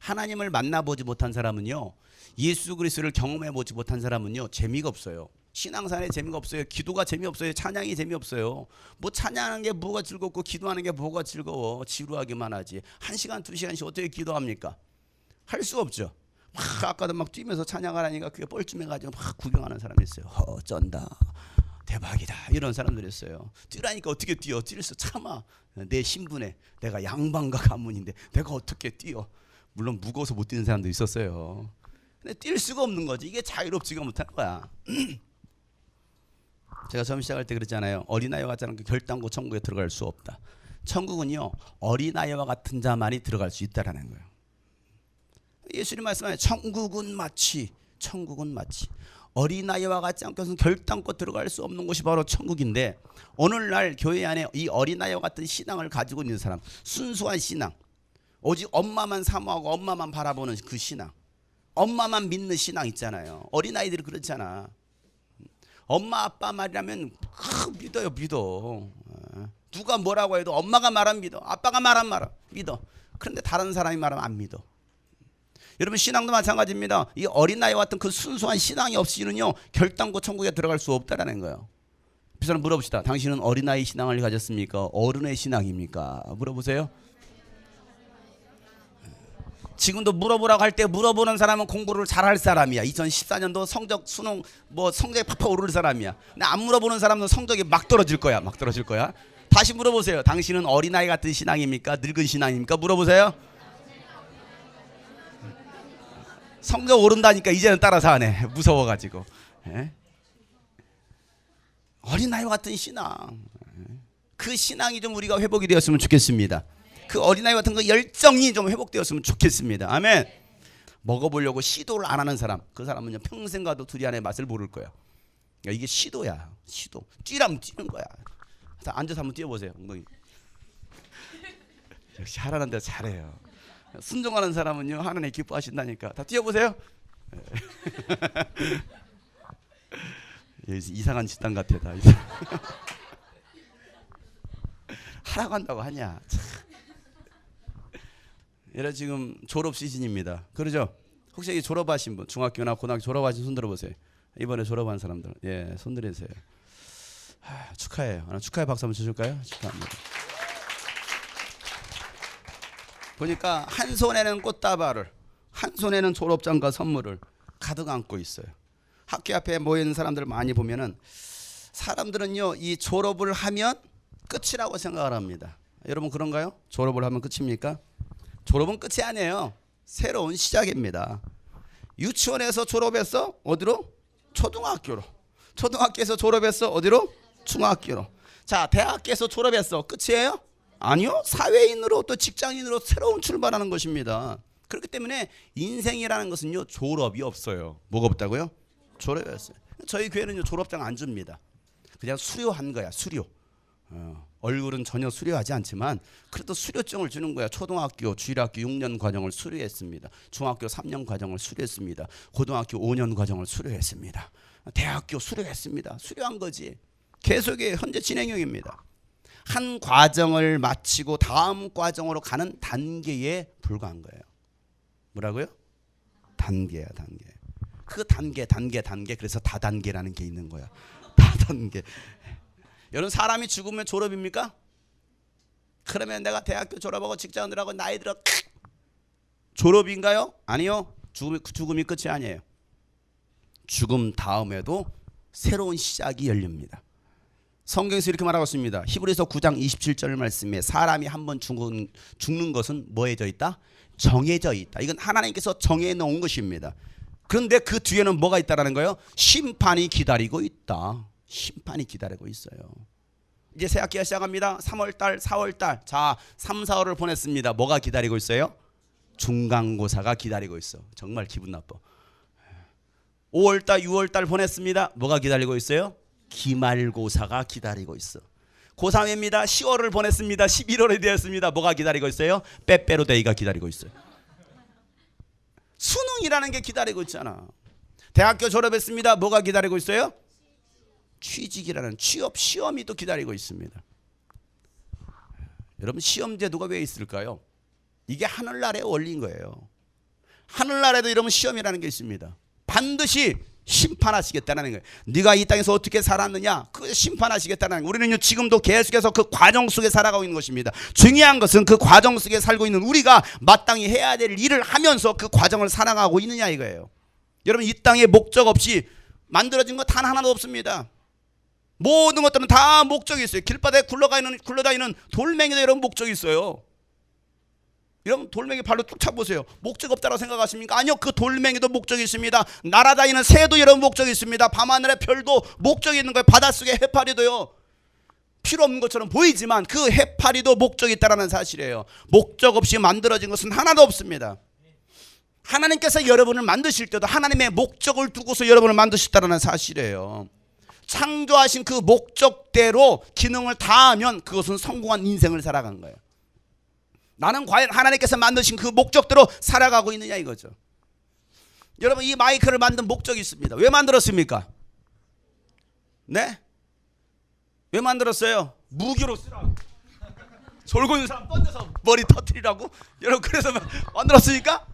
하나님을 만나보지 못한 사람은요, 예수 그리스도를 경험해보지 못한 사람은요, 재미가 없어요. 신앙생활에 재미가 없어요. 기도가 재미없어요. 찬양이 재미없어요. 뭐 찬양하는 게 뭐가 즐겁고 기도하는 게 뭐가 즐거워. 지루하기만 하지. 1시간 2시간씩 어떻게 기도합니까? 할 수가 없죠. 막 아까도 막 뛰면서 찬양하라니까 그게 뻘쭘해가지고 막 구경하는 사람이 있어요. 쩐다, 대박이다, 이런 사람들이 있어요. 뛰라니까 어떻게 뛰어? 뛸 수 참아. 내 신분에 내가 양반과 가문인데 내가 어떻게 뛰어? 물론 무거워서 못 뛰는 사람도 있었어요. 근데 뛸 수가 없는 거지. 이게 자유롭지가 못한 거야. 제가 처음 시작할 때 그랬잖아요. 어린아이와 같지 않은 결단코 천국에 들어갈 수 없다. 천국은요, 어린아이와 같은 자만이 들어갈 수 있다라는 거예요. 예수님 말씀하세요. 천국은 마치 어린아이와 같지 않고서는 결단코 들어갈 수 없는 곳이 바로 천국인데, 오늘날 교회 안에 이 어린아이와 같은 신앙을 가지고 있는 사람, 순수한 신앙, 오직 엄마만 사모하고 엄마만 바라보는 그 신앙, 엄마만 믿는 신앙 있잖아요. 어린아이들이 그렇잖아. 엄마 아빠 말이라면 믿어. 누가 뭐라고 해도 엄마가 말하면 믿어, 아빠가 말하면 믿어. 그런데 다른 사람이 말하면 안 믿어. 여러분, 신앙도 마찬가지입니다. 이 어린아이와 같은 그 순수한 신앙이 없이는요, 결단코 천국에 들어갈 수 없다라는 거예요. 비서는 물어봅시다. 당신은 어린아이 신앙을 가졌습니까? 어른의 신앙입니까? 물어보세요. 지금도 물어보라고 할 때 물어보는 사람은 공부를 잘할 사람이야. 2014년도 성적 수능 성적이 팍팍 오를 사람이야. 근데 안 물어보는 사람은 성적이 막 떨어질 거야. 다시 물어보세요. 당신은 어린아이 같은 신앙입니까? 늙은 신앙입니까? 물어보세요. 성적 오른다니까 이제는 따라서 하네. 무서워가지고. 어린아이와 같은 신앙, 그 신앙이 좀 우리가 회복이 되었으면 좋겠습니다. 그 어린아이 같은 그 열정이 좀 회복되었으면 좋겠습니다. 아멘. 먹어보려고 시도를 안 하는 사람, 그 사람은요, 평생 가도 두리안의 맛을 모를 거야. 이게 시도야. 시도. 뛰라면 뛰는 거야. 앉아서 한번 뛰어보세요. 역시 하라는 대로 잘해요. 순종하는 사람은요, 하나님 기뻐하신다니까. 다 뛰어보세요. 이상한 집단 같아. 다 하라고 한다고 하냐. 얘네 지금 졸업 시즌입니다. 그러죠? 혹시 여기 졸업하신 분, 중학교나 고등학교 졸업하신 손 들어보세요. 이번에 졸업한 사람들, 예, 손 들으세요. 축하해요. 축하의 박수 한번 주실까요? 축하합니다. 보니까 한 손에는 꽃다발을, 한 손에는 졸업장과 선물을 가득 안고 있어요. 학교 앞에 모여 있는 사람들 많이 보면은, 사람들은요, 이 졸업을 하면 끝이라고 생각을 합니다. 여러분 그런가요? 졸업을 하면 끝입니까? 졸업은 끝이 아니에요. 새로운 시작입니다. 유치원에서 졸업했어? 어디로? 초등학교로. 초등학교에서 졸업했어? 어디로? 중학교로. 자, 대학교에서 졸업했어. 끝이에요? 아니요. 사회인으로 또 직장인으로 새로운 출발하는 것입니다. 그렇기 때문에 인생이라는 것은요, 졸업이 없어요. 뭐가 없다고요? 졸업이 없어요. 저희 교회는요, 졸업장 안 줍니다. 그냥 수료한 거야. 수료. 얼굴은 전혀 수료하지 않지만 그래도 수료증을 주는 거야. 초등학교, 주일학교 6년 과정을 수료했습니다. 중학교 3년 과정을 수료했습니다. 고등학교 5년 과정을 수료했습니다. 대학교 수료했습니다. 수료한 거지. 계속의 현재 진행형입니다. 한 과정을 마치고 다음 과정으로 가는 단계에 불과한 거예요. 뭐라고요? 단계야, 단계. 그 단계. 그래서 다단계라는 게 있는 거야. 다단계. 여러분, 사람이 죽으면 졸업입니까? 그러면 내가 대학교 졸업하고 직장 들어가고 나이 들어 졸업인가요? 아니요. 죽음이 끝이 아니에요. 죽음 다음에도 새로운 시작이 열립니다. 성경에서 이렇게 말하고 있습니다. 히브리서 9장 27절 말씀에 사람이 한번 죽는 것은 뭐해져 있다? 정해져 있다. 이건 하나님께서 정해 놓은 것입니다. 그런데 그 뒤에는 뭐가 있다라는 거예요? 심판이 기다리고 있다. 심판이 기다리고 있어요. 이제 새 학기가 시작합니다. 3월달, 4월달. 자, 3, 4월을 보냈습니다. 뭐가 기다리고 있어요? 중간고사가 기다리고 있어. 정말 기분 나빠. 5월달, 6월달 보냈습니다. 뭐가 기다리고 있어요? 기말고사가 기다리고 있어. 고3입니다. 10월을 보냈습니다. 11월이 되었습니다. 뭐가 기다리고 있어요? 빼빼로데이가 기다리고 있어요. 수능이라는 게 기다리고 있잖아. 대학교 졸업했습니다. 뭐가 기다리고 있어요? 취직이라는 취업 시험이 또 기다리고 있습니다. 여러분, 시험 제도가 왜 있을까요? 이게 하늘나라의 원리인 거예요. 하늘나라에도 이러면 시험이라는 게 있습니다. 반드시 심판하시겠다는 거예요. 네가 이 땅에서 어떻게 살았느냐, 그 심판하시겠다는 거예요. 우리는요 지금도 계속해서 그 과정 속에 살아가고 있는 것입니다. 중요한 것은 그 과정 속에 살고 있는 우리가 마땅히 해야 될 일을 하면서 그 과정을 살아가고 있느냐 이거예요. 여러분, 이 땅에 목적 없이 만들어진 거 단 하나도 없습니다. 모든 것들은 다 목적이 있어요. 길바닥에 굴러다니는 돌멩이도 여러분 목적이 있어요. 여러분, 돌멩이 발로 뚝 차보세요. 목적 없다고 생각하십니까? 아니요, 그 돌멩이도 목적이 있습니다. 날아다니는 새도 여러분 목적이 있습니다. 밤하늘의 별도 목적이 있는 거예요. 바닷속의 해파리도요, 필요 없는 것처럼 보이지만 그 해파리도 목적이 있다는 사실이에요. 목적 없이 만들어진 것은 하나도 없습니다. 하나님께서 여러분을 만드실 때도 하나님의 목적을 두고서 여러분을 만드셨다는 사실이에요. 창조하신 그 목적대로 기능을 다하면 그것은 성공한 인생을 살아간 거예요. 나는 과연 하나님께서 만드신 그 목적대로 살아가고 있느냐 이거죠. 여러분, 이 마이크를 만든 목적이 있습니다. 왜 만들었습니까? 네? 왜 만들었어요? 무기로 쓰라고. 졸고 있는 사람 던져서 머리 터뜨리라고? 여러분, 그래서 만들었으니까?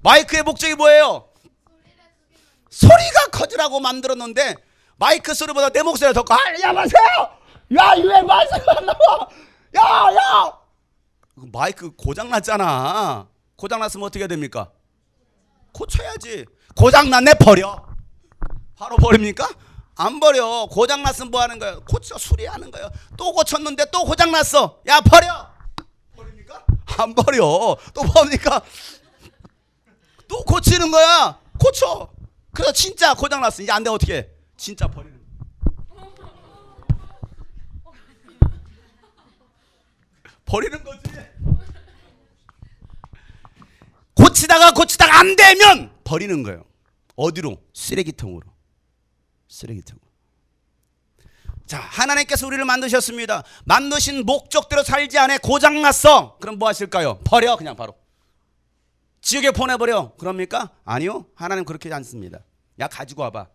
마이크의 목적이 뭐예요? 소리가 커지라고 만들었는데 마이크 소리보다 내 목소리가 더 커. 야, 마세요! 야, 왜 마이크가 안 나와? 야! 마이크 고장났잖아. 고장났으면 어떻게 해야 됩니까? 고쳐야지. 고장났네, 버려. 바로 버립니까? 안 버려. 고장났으면 뭐 하는 거예요? 고쳐, 수리하는 거예요. 또 고쳤는데 또 고장났어. 야, 버려. 버립니까? 안 버려. 또 뭡니까? 또 고치는 거야. 고쳐. 그래서 진짜 고장났어. 이제 안 돼, 어떻게 해? 진짜 버리는 거야. 버리는 거지. 고치다가 안 되면 버리는 거예요. 어디로? 쓰레기통으로. 쓰레기통으로. 자, 하나님께서 우리를 만드셨습니다. 만드신 목적대로 살지 않아 고장났어. 그럼 뭐 하실까요? 버려. 그냥 바로 지옥에 보내버려. 그럽니까? 아니요, 하나님 그렇게 하지 않습니다. 야, 가지고 와봐,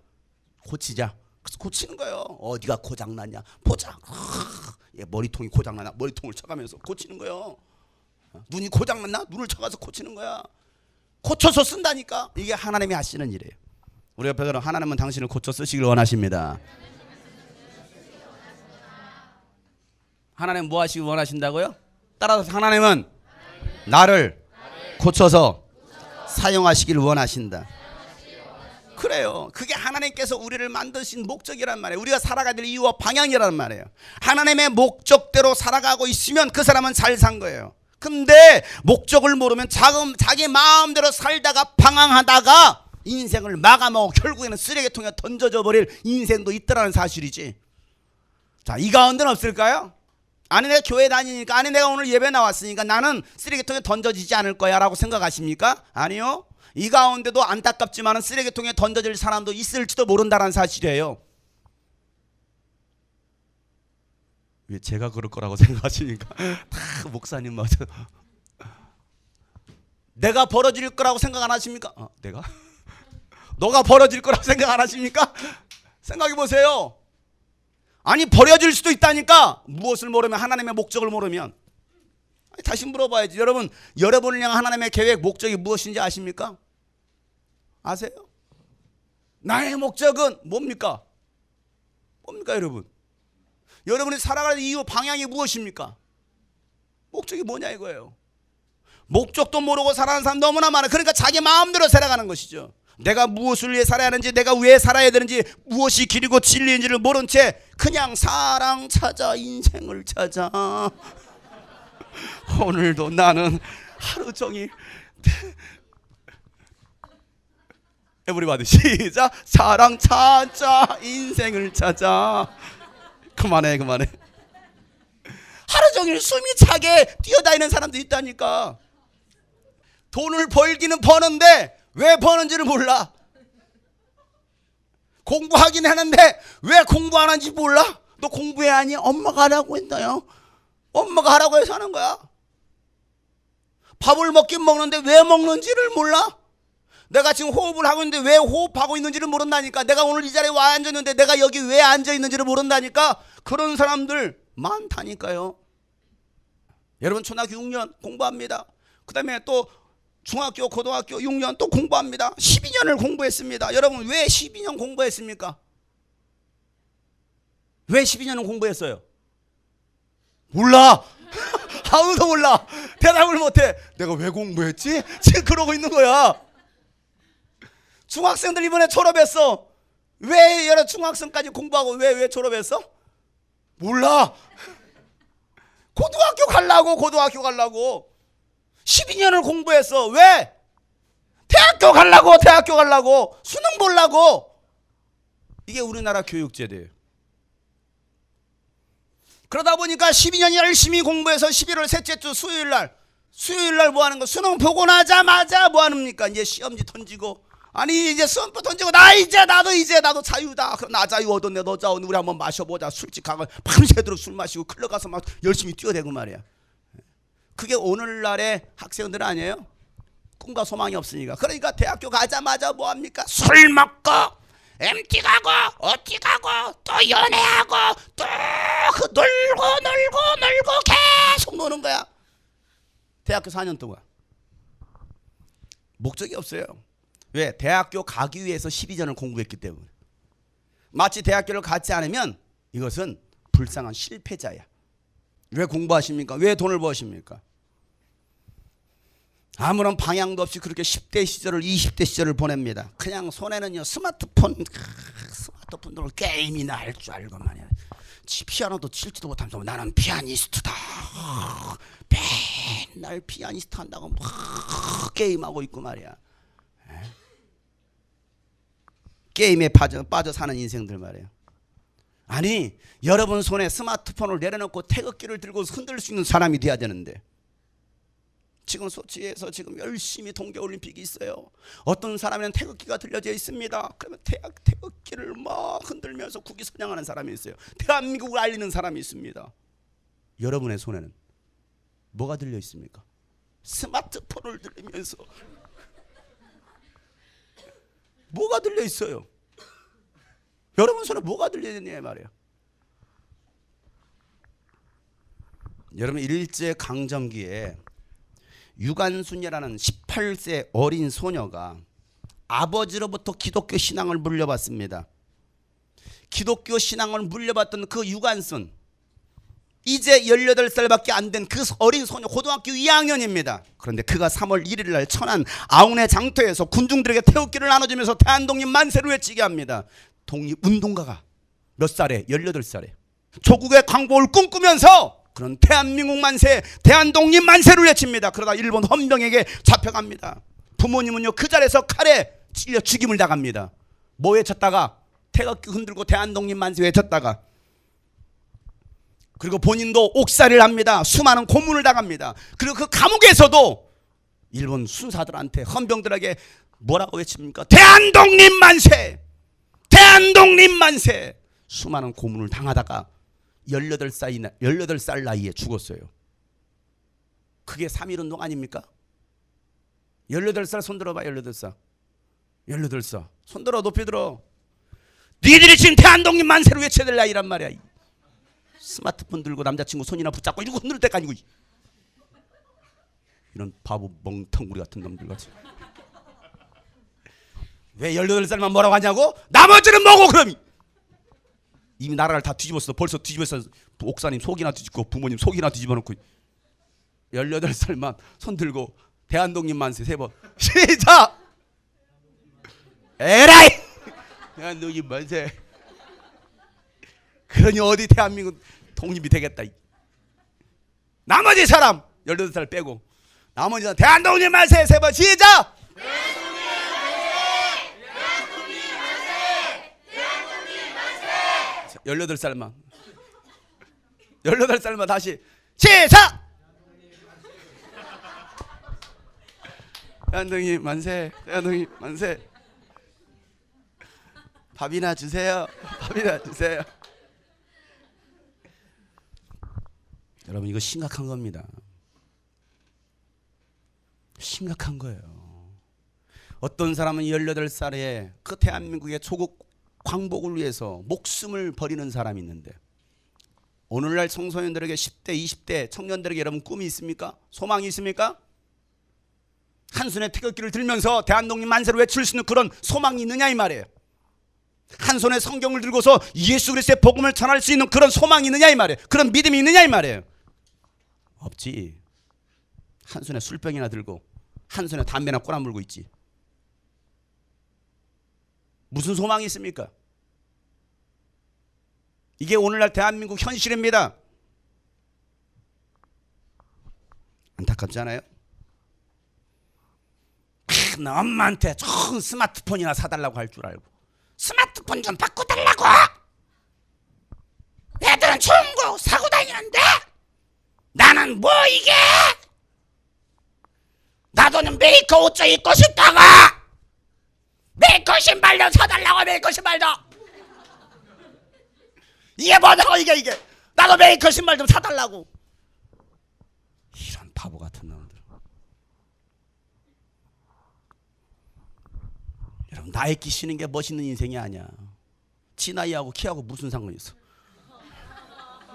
고치자. 그래서 고치는 거예요. 어디가 고장났냐 보자. 얘 머리통이 고장났나? 머리통을 쳐가면서 고치는 거예요. 눈이 고장났나? 눈을 쳐가서 고치는 거야. 고쳐서 쓴다니까. 이게 하나님이 하시는 일이에요. 우리 옆에 그럼 하나님은 당신을 고쳐 쓰시길 원하십니다. 하나님 뭐 하시길 원하신다고요? 따라서 하나님은 나를 고쳐서 사용하시길 원하신다. 그래요. 그게 하나님께서 우리를 만드신 목적이란 말이에요. 우리가 살아가야 될 이유와 방향이란 말이에요. 하나님의 목적대로 살아가고 있으면 그 사람은 잘 산 거예요. 근데 목적을 모르면 자기 마음대로 살다가 방황하다가 인생을 마감하고 결국에는 쓰레기통에 던져져 버릴 인생도 있더라는 사실이지. 자, 이 가운데는 없을까요? 아니, 내가 교회 다니니까, 아니, 내가 오늘 예배 나왔으니까 나는 쓰레기통에 던져지지 않을 거야 라고 생각하십니까? 아니요. 이 가운데도 안타깝지만 쓰레기통에 던져질 사람도 있을지도 모른다는 사실이에요. 왜 제가 그럴 거라고 생각하시니까 다 목사님 맞아. 내가 벌어질 거라고 생각 안 하십니까? 내가? 너가 벌어질 거라고 생각 안 하십니까? 생각해 보세요. 아니, 버려질 수도 있다니까. 무엇을 모르면, 하나님의 목적을 모르면. 다시 물어봐야지. 여러분을 향한 하나님의 계획, 목적이 무엇인지 아십니까? 아세요? 나의 목적은 뭡니까? 뭡니까, 여러분? 여러분이 살아가는 이유, 방향이 무엇입니까? 목적이 뭐냐 이거예요. 목적도 모르고 살아가는 사람 너무나 많아. 그러니까 자기 마음대로 살아가는 것이죠. 내가 무엇을 위해 살아야 하는지, 내가 왜 살아야 되는지, 무엇이 길이고 진리인지를 모른 채 그냥 사랑 찾아, 인생을 찾아. 오늘도 나는 하루 종일 에브리바디 시작. 사랑 찾아, 인생을 찾아. 그만해. 하루 종일 숨이 차게 뛰어다니는 사람도 있다니까. 돈을 벌기는 버는데 왜 버는지를 몰라. 공부하긴 하는데 왜 공부 안 하는지 몰라. 너 공부해야 하니? 엄마가 하라고 했나요? 엄마가 하라고 해서 하는 거야. 밥을 먹긴 먹는데 왜 먹는지를 몰라. 내가 지금 호흡을 하고 있는데 왜 호흡하고 있는지를 모른다니까. 내가 오늘 이 자리에 와 앉았는데 내가 여기 왜 앉아 있는지를 모른다니까. 그런 사람들 많다니까요. 여러분 초등학교 6년 공부합니다. 그 다음에 또 중학교 고등학교 6년 또 공부합니다. 12년을 공부했습니다. 여러분 왜 12년 공부했습니까? 왜 12년을 공부했어요? 몰라. 아무도 몰라. 대답을 못해. 내가 왜 공부했지? 지금 그러고 있는 거야. 중학생들 이번에 졸업했어. 왜 여러 중학생까지 공부하고 왜 졸업했어? 몰라. 고등학교 가려고 12년을 공부했어. 왜? 대학교 가려고 수능 보려고. 이게 우리나라 교육제도예요. 그러다 보니까 12년 열심히 공부해서 11월 셋째 주 수요일 날 뭐 하는 거? 수능 보고 나자마자 뭐 합니까? 이제 시험지 던지고, 아니 이제 시험부 던지고 나도 자유다. 그럼 나 자유 얻었네. 너 자유, 우리 한번 마셔보자. 술집 가고 밤새도록 술 마시고 클럽 가서 막 열심히 뛰어대고 말이야. 그게 오늘날의 학생들 아니에요? 꿈과 소망이 없으니까. 그러니까 대학교 가자마자 뭐 합니까? 술 먹고 MT 가고 어디 가고 또 연애하고 또 놀고 계속 노는 거야. 대학교 4년 동안 목적이 없어요. 왜? 대학교 가기 위해서 12년을 공부했기 때문에. 마치 대학교를 가지 않으면 이것은 불쌍한 실패자야. 왜 공부하십니까? 왜 돈을 버십니까? 아무런 방향도 없이 그렇게 10대 시절을 20대 시절을 보냅니다. 그냥 손에는요 스마트폰 들고 게임이나 할 줄 알고 말이야. 피아노도 칠지도 못하면서 나는 피아니스트다. 맨날 피아니스트 한다고 막 게임하고 있고 말이야. 게임에 빠져 사는 인생들 말이에요. 아니 여러분 손에 스마트폰을 내려놓고 태극기를 들고 흔들 수 있는 사람이 돼야 되는데, 지금 소치에서 지금 열심히 동계올림픽이 있어요. 어떤 사람에는 태극기가 들려져 있습니다. 그러면 태극기를 막 흔들면서 국위 선양하는 사람이 있어요. 대한민국을 알리는 사람이 있습니다. 여러분의 손에는 뭐가 들려 있습니까? 스마트폰을 들리면서 뭐가 들려 있어요? 여러분 손에 뭐가 들려 있느냐 말이에요. 여러분 일제 강점기에 유관순이라는 18세 어린 소녀가 아버지로부터 기독교 신앙을 물려받습니다. 기독교 신앙을 물려받던 그 유관순, 이제 18살밖에 안 된 그 어린 소녀, 고등학교 2학년입니다. 그런데 그가 3월 1일 날 천안 아웅의 장터에서 군중들에게 태극기를 나눠주면서 대한독립 만세를 외치게 합니다. 독립운동가가 몇 살에? 18살에 조국의 광복을 꿈꾸면서 그런 대한민국 만세, 대한독립 만세를 외칩니다. 그러다 일본 헌병에게 잡혀갑니다. 부모님은요 그 자리에서 칼에 찔려 죽임을 당합니다. 뭐 외쳤다가? 태극기 흔들고 대한독립 만세 외쳤다가, 그리고 본인도 옥살이를 합니다. 수많은 고문을 당합니다. 그리고 그 감옥에서도 일본 순사들한테, 헌병들에게 뭐라고 외칩니까? 대한독립 만세! 대한독립 만세! 수많은 고문을 당하다가 18살 나이에 죽었어요. 그게 3.1운동 아닙니까? 18살 손들어봐. 18살 손들어. 높이 들어. 니들이 지금 대한독립 만세를 외쳐야 될 나이란 말이야. 스마트폰 들고 남자친구 손이나 붙잡고 이러고 흔들 때가 아니고, 이런 바보 멍텅구리 같은 놈들 같이. 왜 18살만 뭐라고 하냐고? 나머지는 뭐고 그럼? 이미 나라를 다 뒤집었어. 벌써 뒤집었어. 옥사님 속이나 뒤집고 부모님 속이나 뒤집어놓고. 18살만 손 들고 대한독립 만세 3번 시작. 에라이 대한독립 만세. 그러니 어디 대한민국 독립이 되겠다. 나머지 사람 18살 빼고 나머지 사람 대한독립 만세 3번 시작. 18살만 다시 시작. 대한독립 만세, 대한독립 만세. 밥이나 주세요. 밥이나 주세요. 여러분 이거 심각한 겁니다. 심각한 거예요. 어떤 사람은 18살에 그 대한민국의 조국 광복을 위해서 목숨을 버리는 사람이 있는데, 오늘날 청소년들에게 10대, 20대 청년들에게 여러분 꿈이 있습니까? 소망이 있습니까? 한 손에 태극기를 들면서 대한독립 만세를 외칠 수 있는 그런 소망이 있느냐 이 말이에요. 한 손에 성경을 들고서 예수 그리스도의 복음을 전할 수 있는 그런 소망이 있느냐 이 말이에요. 그런 믿음이 있느냐 이 말이에요. 없지. 한 손에 술병이나 들고 한 손에 담배나 꼬라물고 있지. 무슨 소망이 있습니까? 이게 오늘날 대한민국 현실입니다. 안타깝지 않아요? 나 엄마한테 좋은 스마트폰이나 사달라고 할 줄 알고 스마트폰 좀 바꿔달라고. 애들은 좋은 거 사고 다니는데 나는 뭐 이게? 나도는 메이커 옷 좀 입고 싶다고. 메이커 신발 좀 사달라고. 메이커 신발도. 이게 뭐냐고 이게. 나도 메이커 신발 좀 사달라고. 이런 바보 같은 놈들. 여러분 나이키 신는 게 멋있는 인생이 아니야. 지 나이하고 키하고 무슨 상관이 있어.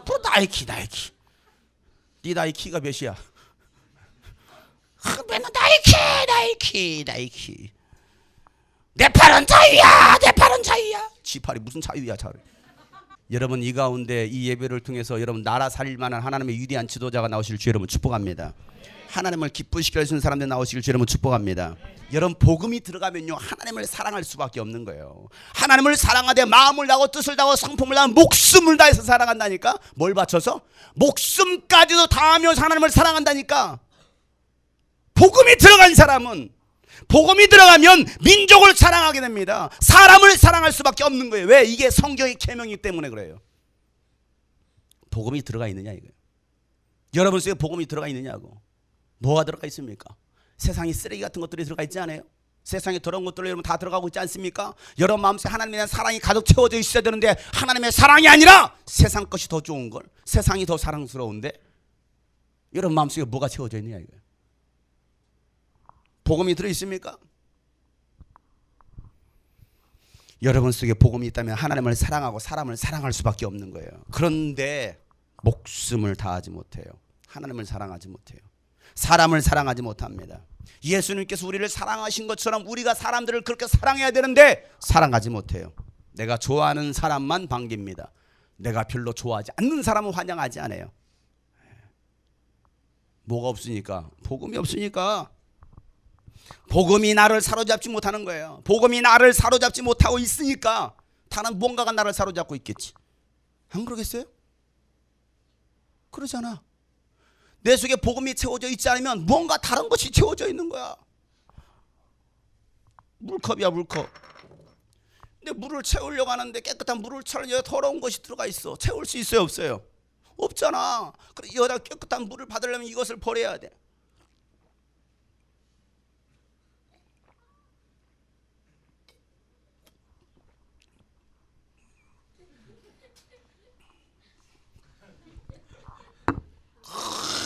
또 나이키. 네 나이 키가 몇이야? 맨날 나이키. 내 팔은 자유야. 지 팔이 무슨 자유야. 여러분 이 가운데 이 예배를 통해서 여러분 나라 살릴 만한 하나님의 위대한 지도자가 나오실 주 여러분 축복합니다. 하나님을 기쁘시게 해주는 사람들 나오실 주 여러분 축복합니다. 여러분 복음이 들어가면요 하나님을 사랑할 수밖에 없는 거예요. 하나님을 사랑하되 마음을 다하고 뜻을 다하고 성품을 다하고 목숨을 다해서 사랑한다니까. 뭘 바쳐서? 목숨까지도 다하면서 하나님을 사랑한다니까. 복음이 들어간 사람은 복음이 들어가면 민족을 사랑하게 됩니다. 사람을 사랑할 수밖에 없는 거예요. 왜? 이게 성경의 계명이기 때문에 그래요. 복음이 들어가 있느냐 이거예요. 여러분 속에 복음이 들어가 있느냐고. 뭐가 들어가 있습니까? 세상에 쓰레기 같은 것들이 들어가 있지 않아요? 세상에 더러운 것들로 여러분 다 들어가고 있지 않습니까? 여러분 마음속에 하나님에 대한 사랑이 가득 채워져 있어야 되는데 하나님의 사랑이 아니라 세상 것이 더 좋은 걸, 세상이 더 사랑스러운데 여러분 마음속에 뭐가 채워져 있느냐 이거예요. 복음이 들어있습니까? 여러분 속에 복음이 있다면 하나님을 사랑하고 사람을 사랑할 수밖에 없는 거예요. 그런데 목숨을 다하지 못해요. 하나님을 사랑하지 못해요. 사람을 사랑하지 못합니다. 예수님께서 우리를 사랑하신 것처럼 우리가 사람들을 그렇게 사랑해야 되는데 사랑하지 못해요. 내가 좋아하는 사람만 반깁니다. 내가 별로 좋아하지 않는 사람은 환영하지 않아요. 뭐가 없으니까? 복음이 없으니까. 복음이 나를 사로잡지 못하는 거예요. 복음이 나를 사로잡지 못하고 있으니까 다른 뭔가가 나를 사로잡고 있겠지. 안 그러겠어요? 그러잖아. 내 속에 복음이 채워져 있지 않으면 뭔가 다른 것이 채워져 있는 거야. 물컵이야 물컵. 근데 물을 채우려고 하는데 깨끗한 물을 채우려면 더러운 것이 들어가 있어. 채울 수 있어요 없어요? 없잖아. 그래 여기다 깨끗한 물을 받으려면 이것을 버려야 돼.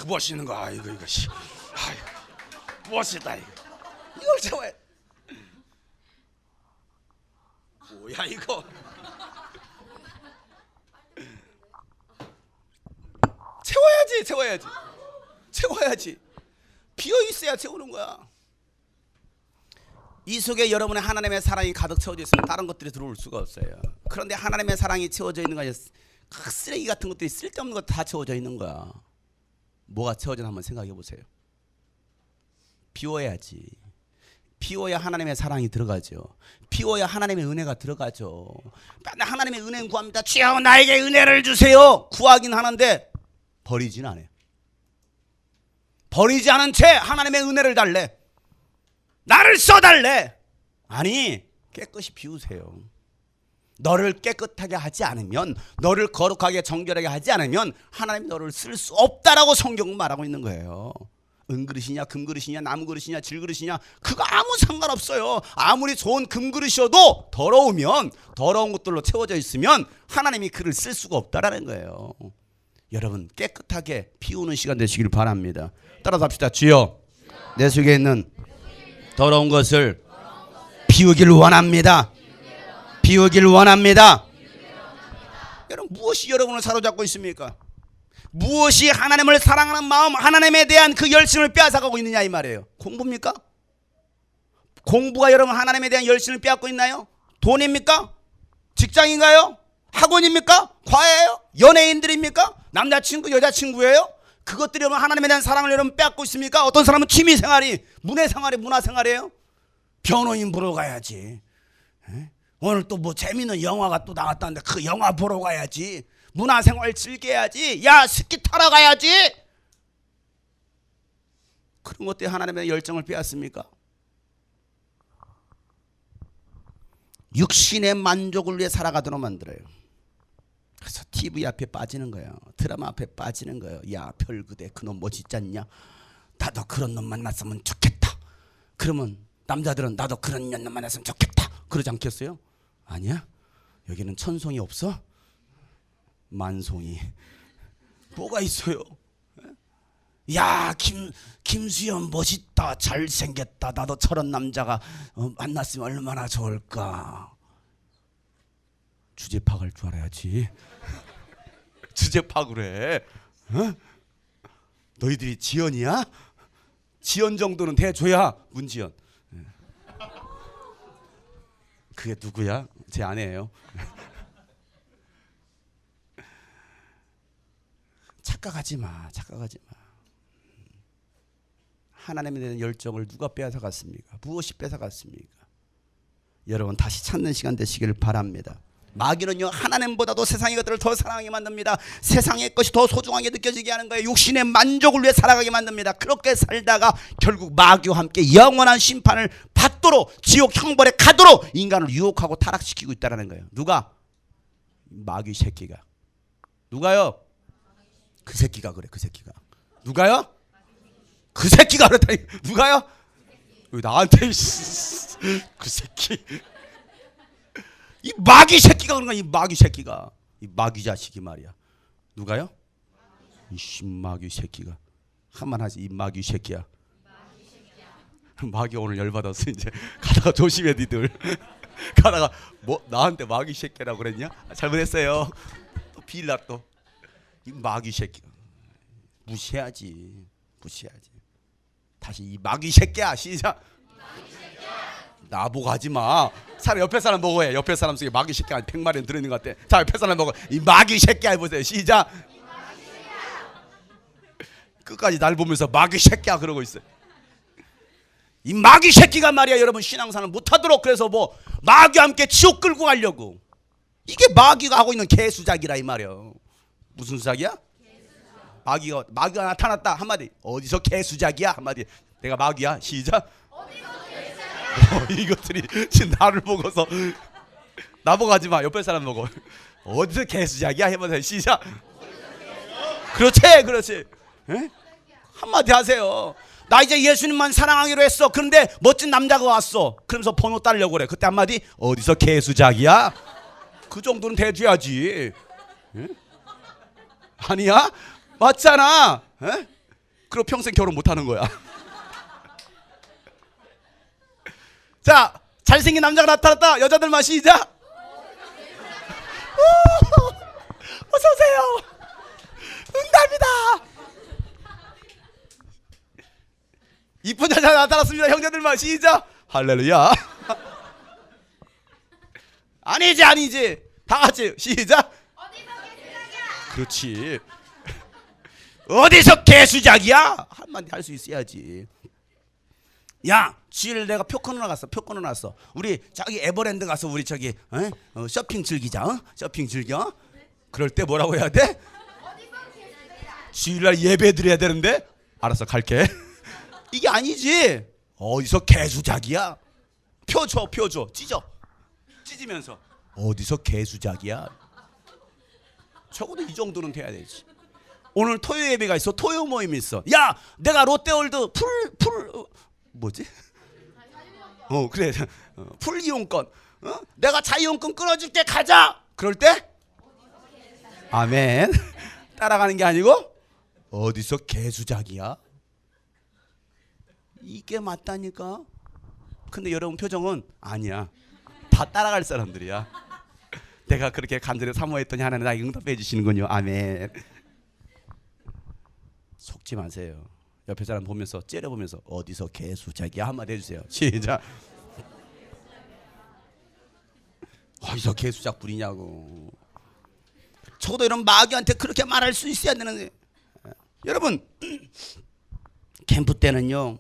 멋있는 거. 이거 씨. 멋있다 이거. 이걸 채워야. 뭐야 이거. 채워야지. 비어 있어야 채우는 거야. 이 속에 여러분의 하나님의 사랑이 가득 채워져 있으면 다른 것들이 들어올 수가 없어요. 그런데 하나님의 사랑이 채워져 있는 거야. 쓰레기 같은 것들이 쓸데없는 것 다 채워져 있는 거야. 뭐가 채워졌나 한번 생각해 보세요. 비워야지. 비워야 하나님의 사랑이 들어가죠. 비워야 하나님의 은혜가 들어가죠. 하나님의 은혜는 구합니다. 주여 나에게 은혜를 주세요. 구하긴 하는데 버리진 않아요. 버리지 않은 채 하나님의 은혜를 달래. 나를 써달래. 아니 깨끗이 비우세요. 너를 깨끗하게 하지 않으면, 너를 거룩하게 정결하게 하지 않으면 하나님이 너를 쓸 수 없다라고 성경은 말하고 있는 거예요. 은그릇이냐 금그릇이냐 나무그릇이냐 질그릇이냐 그거 아무 상관없어요. 아무리 좋은 금그릇이어도 더러우면, 더러운 것들로 채워져 있으면 하나님이 그를 쓸 수가 없다라는 거예요. 여러분 깨끗하게 비우는 시간 되시길 바랍니다. 따라서 합시다. 주여 내 속에 있는 더러운 것을 비우길 원합니다. 비우길 원합니다. 여러분 무엇이 여러분을 사로잡고 있습니까? 무엇이 하나님을 사랑하는 마음, 하나님에 대한 그 열심을 빼앗아가고 있느냐 이 말이에요. 공부입니까? 공부가 여러분 하나님에 대한 열심을 빼앗고 있나요? 돈입니까? 직장인가요? 학원입니까? 과외예요? 연예인들입니까? 남자친구, 여자친구예요? 그것들이 여러분 하나님에 대한 사랑을 여러분 빼앗고 있습니까? 어떤 사람은 취미생활이, 문화생활이 문화생활이에요? 변호인 보러 가야지. 오늘 또 뭐 재밌는 영화가 또 나왔다는데 그 영화 보러 가야지. 문화생활 즐겨야지. 야, 스키 타러 가야지. 그런 것 때문에 하나님의 열정을 빼앗습니까? 육신의 만족을 위해 살아가도록 만들어요. 그래서 TV 앞에 빠지는 거예요. 드라마 앞에 빠지는 거예요. 야, 별그대 그놈 멋있지 않냐? 나도 그런 놈 만났으면 좋겠다. 그러면 남자들은 나도 그런 놈 만났으면 좋겠다. 그러지 않겠어요? 아니야. 여기는 천송이 없어? 만송이. 뭐가 있어요? 야, 김수현 멋있다. 잘생겼다. 나도 저런 남자가 만났으면 얼마나 좋을까. 주제 파악할 줄 알아야지. 주제 파악을 해. 너희들이 지연이야? 지연 정도는 대줘야. 문지연. 그게 누구야? 제 아내예요. 착각하지 마. 착각하지 마. 하나님에 대한 열정을 누가 빼앗아갔습니까? 무엇이 뺏어갔습니까? 여러분 다시 찾는 시간 되시기를 바랍니다. 마귀는요, 하나님보다도 세상의 것들을 더 사랑하게 만듭니다. 세상의 것이 더 소중하게 느껴지게 하는 거예요. 육신의 만족을 위해 살아가게 만듭니다. 그렇게 살다가 결국 마귀와 함께 영원한 심판을 받도록, 지옥 형벌에 가도록 인간을 유혹하고 타락시키고 있다는 거예요. 누가? 마귀 새끼가. 누가요? 그 새끼가 그래. 그 새끼가. 누가요? 그 새끼가 그랬다니. 누가요? 왜 나한테 그 새끼. 이 마귀 새끼가 그런 거야. 이 마귀 새끼가. 이 마귀 자식이 말이야. 누가요? 이 마귀 새끼가. 한만 하지. 이 마귀 새끼야. 마귀 오늘 열받았어. 이제 가다가 조심해 니들. 가다가 뭐 나한테 마귀 새끼라고 그랬냐? 잘못했어요. 또 빌라 또. 이 마귀 새끼. 무시해야지. 무시해야지. 다시 이 마귀 새끼야. 시작. 나보고 하지 마. 차라리 옆에 사람 보고 해. 옆에 사람 속에 마귀 새끼 한 100마리는 들어있는 것 같아. 자, 옆에 사람 보고 이 마귀 새끼야 해보세요. 시작. 끝까지 날 보면서 마귀 새끼야 그러고 있어요. 이 마귀 새끼가 말이야 여러분 신앙생활을 못하도록 그래서 뭐 마귀와 함께 지옥 끌고 가려고. 이게 마귀가 하고 있는 개수작이라 이 말이야. 무슨 수작이야? 마귀가 나타났다 한마디. 어디서 개수작이야 한마디. 내가 마귀야. 시작. 이것들이 지금 나를 보고서 나보고 하지 마. 옆에 사람 보고 어디서 개수작이야 해보세요. 시작. 그렇지 그렇지. 에? 한마디 하세요. 나 이제 예수님만 사랑하기로 했어. 그런데 멋진 남자가 왔어. 그러면서 번호 따려고 그래. 그때 한마디. 어디서 개수작이야. 그 정도는 대줘야지. 에? 아니야? 맞잖아. 에? 그럼 평생 결혼 못하는 거야. 자, 잘생긴 남자가 나타났다. 여자들만 시작. 어서 오세요. 응답이다. 이쁜 여자가 나타났습니다. 형제들만 시작. 할렐루야. 아니지. 다 같이 시작. 그렇지. 어디서 개수작이야? 한마디 할 수 있어야지. 야, 주일 내가 표 끊어놨어. 우리 저기 에버랜드 가서 우리 저기 쇼핑 즐기자. 쇼핑 즐겨. 그럴 때 뭐라고 해야 돼? 주일날 예배 드려야 되는데. 알았어, 갈게. 이게 아니지. 어디서 개수작이야? 표 줘. 찢으면서 어디서 개수작이야? 적어도 이 정도는 돼야 되지. 오늘 토요 예배가 있어. 토요 모임이 있어. 야, 내가 롯데월드 뭐지? 그래. 풀 이용권. 내가 자유용권 끊어줄게. 가자. 그럴 때 아멘. 따라가는 게 아니고 어디서 개수작이야? 이게 맞다니까. 근데 여러분 표정은 아니야. 다 따라갈 사람들이야. 내가 그렇게 간절히 사모했더니 하나님 나에게 응답해 주시는군요. 아멘. 속지 마세요. 옆에 사람 보면서 째려보면서 어디서 개수작이야 한마디 해주세요. 시작. 어디서 개수작 부리냐고. 저도 이런 마귀한테 그렇게 말할 수 있어야 되는데. 여러분 캠프 때는요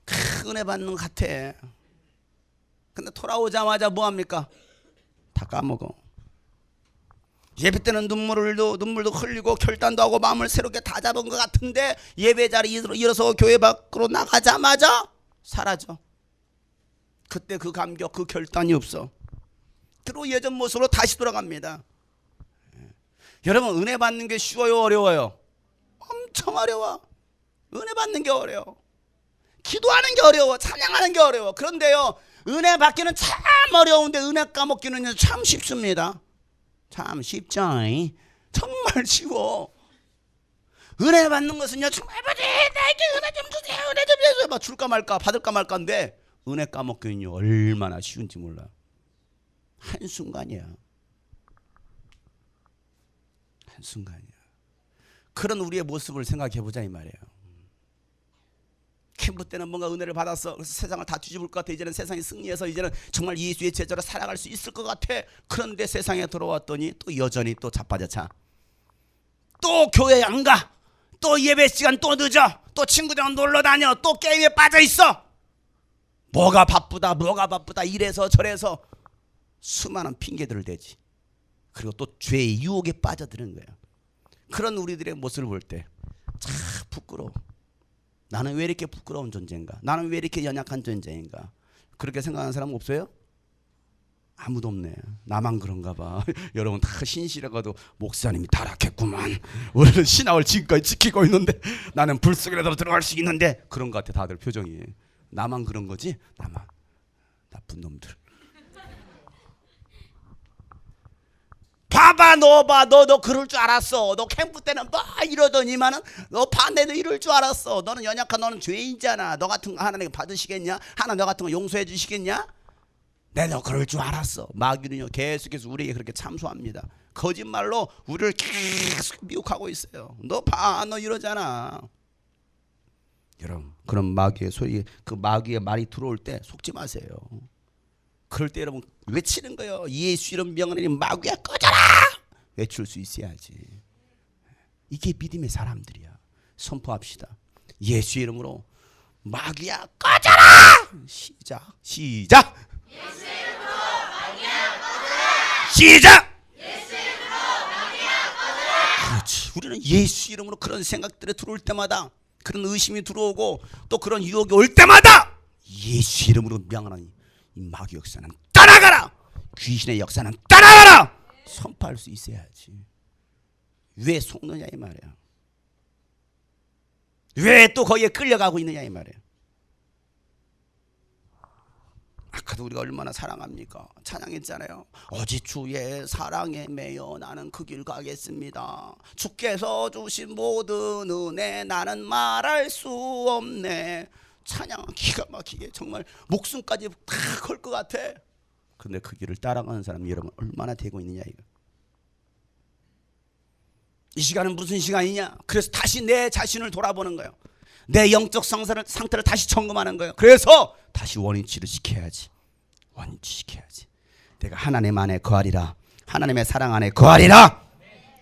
큰 은혜 받는 것 같아. 근데 돌아오자마자 뭐합니까? 다 까먹어. 예배 때는 눈물도 흘리고 결단도 하고 마음을 새롭게 다 잡은 것 같은데 예배 자리 일어서 교회 밖으로 나가자마자 사라져. 그때 그 감격, 그 결단이 없어. 그리고 예전 모습으로 다시 돌아갑니다. 여러분 은혜 받는 게 쉬워요, 어려워요? 엄청 어려워. 은혜 받는 게 어려워. 기도하는 게 어려워. 찬양하는 게 어려워. 그런데요 은혜 받기는 참 어려운데 은혜 까먹기는 참 쉽습니다. 참 쉽죠. 정말 쉬워. 은혜 받는 것은요 정말 아버지 나에게 은혜 좀 주세요, 은혜 좀 주세요 막 줄까 말까 받을까 말까인데 은혜 까먹기는요 얼마나 쉬운지 몰라. 한순간이야. 한순간이야. 그런 우리의 모습을 생각해보자 이 말이에요. 캠프 때는 뭔가 은혜를 받았어. 그래서 세상을 다 뒤집을 것 같아. 이제는 세상이 승리해서 이제는 정말 예수의 제자로 살아갈 수 있을 것 같아. 그런데 세상에 들어왔더니 또 여전히 또 자빠져차. 또 교회 안 가. 또 예배 시간 또 늦어. 또 친구들이랑 놀러 다녀. 또 게임에 빠져 있어. 뭐가 바쁘다 이래서 저래서 수많은 핑계들을 대지. 그리고 또 죄의 유혹에 빠져드는 거예요. 그런 우리들의 모습을 볼 때 참 부끄러워. 나는 왜 이렇게 부끄러운 존재인가? 나는 왜 이렇게 연약한 존재인가? 그렇게 생각하는 사람 없어요? 아무도 없네. 나만 그런가 봐. 여러분 다 신실하고도 목사님이 타락했구만. 우리는 신앙을 지금까지 지키고 있는데 나는 불 속이라도 들어갈 수 있는데 그런 것 같아. 다들 표정이. 나만 그런 거지? 나만. 나쁜 놈들. 봐봐 너 그럴 줄 알았어. 너 캠프 때는 뭐 이러더니만은 너 반대도 이럴 줄 알았어. 너는 연약한 너는 죄인이잖아. 너 같은 거 하나님께 받으시겠냐? 하나 너 같은 거 용서해 주시겠냐? 너 그럴 줄 알았어. 마귀는요 계속해서 우리에게 그렇게 참소합니다. 거짓말로 우리를 계속 미혹하고 있어요. 너 이러잖아. 여러분 그런 마귀의 소리, 그 마귀의 말이 들어올 때 속지 마세요. 그럴 때 여러분 외치는 거예요. 예수 이름 명하니 마귀야 꺼져라. 외칠 수 있어야지. 이게 믿음의 사람들이야. 선포합시다. 예수 이름으로 마귀야 꺼져라. 시작. 예수 이름으로 마귀야 꺼져라. 시작. 예수 이름으로 마귀야 꺼져라. 그렇지. 우리는 예수 이름으로 그런 생각들이 들어올 때마다, 그런 의심이 들어오고 또 그런 유혹이 올 때마다 예수 이름으로 명하니 이 마귀 역사는 떠나가라. 귀신의 역사는 떠나가라. 선포할 수 있어야지. 왜 속느냐 이 말이야. 왜 또 거기에 끌려가고 있느냐 이 말이야. 아까도 우리가 얼마나 사랑합니까? 찬양했잖아요. 오직 주의 사랑에 매여 나는 그 길 가겠습니다. 주께서 주신 모든 은혜 나는 말할 수 없네. 찬양 기가 막히게 정말 목숨까지 다 걸 것 같아. 근데 그 길을 따라가는 사람이 여러분 얼마나 되고 있느냐 이거. 이 시간은 무슨 시간이냐? 그래서 다시 내 자신을 돌아보는 거예요. 내 영적 상태를 다시 점검하는 거예요. 그래서 다시 원위치를 지켜야지. 원위치시켜야지. 내가 하나님 안에 거하리라. 하나님의 사랑 안에 거하리라.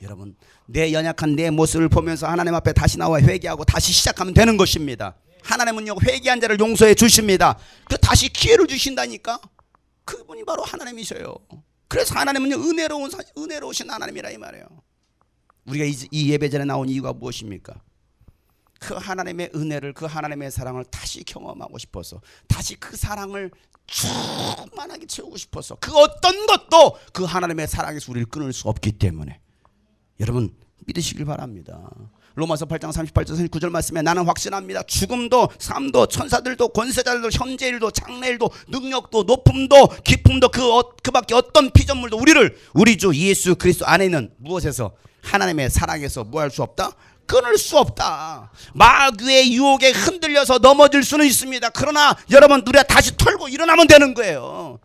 여러분 내 연약한 내 모습을 보면서 하나님 앞에 다시 나와 회개하고 다시 시작하면 되는 것입니다. 하나님은요 회개한 자를 용서해 주십니다. 그 다시 기회를 주신다니까. 그분이 바로 하나님이셔요. 그래서 하나님은요 은혜로우신 하나님이라 이 말이에요. 우리가 이 예배전에 나온 이유가 무엇입니까? 그 하나님의 은혜를, 그 하나님의 사랑을 다시 경험하고 싶어서, 다시 그 사랑을 충만하게 채우고 싶어서, 그 어떤 것도 그 하나님의 사랑에서 우리를 끊을 수 없기 때문에 여러분 믿으시길 바랍니다. 로마서 8장 38절 39절 말씀에 나는 확신합니다. 죽음도 삶도 천사들도 권세자들도 현재일도 장래일도 능력도 높음도 깊음도 그 밖에 어떤 피조물도 우리 주 예수 그리스도 안에 있는 무엇에서? 하나님의 사랑에서 뭐 할 수 없다? 끊을 수 없다. 마귀의 유혹에 흔들려서 넘어질 수는 있습니다. 그러나 여러분 우리가 다시 털고 일어나면 되는 거예요.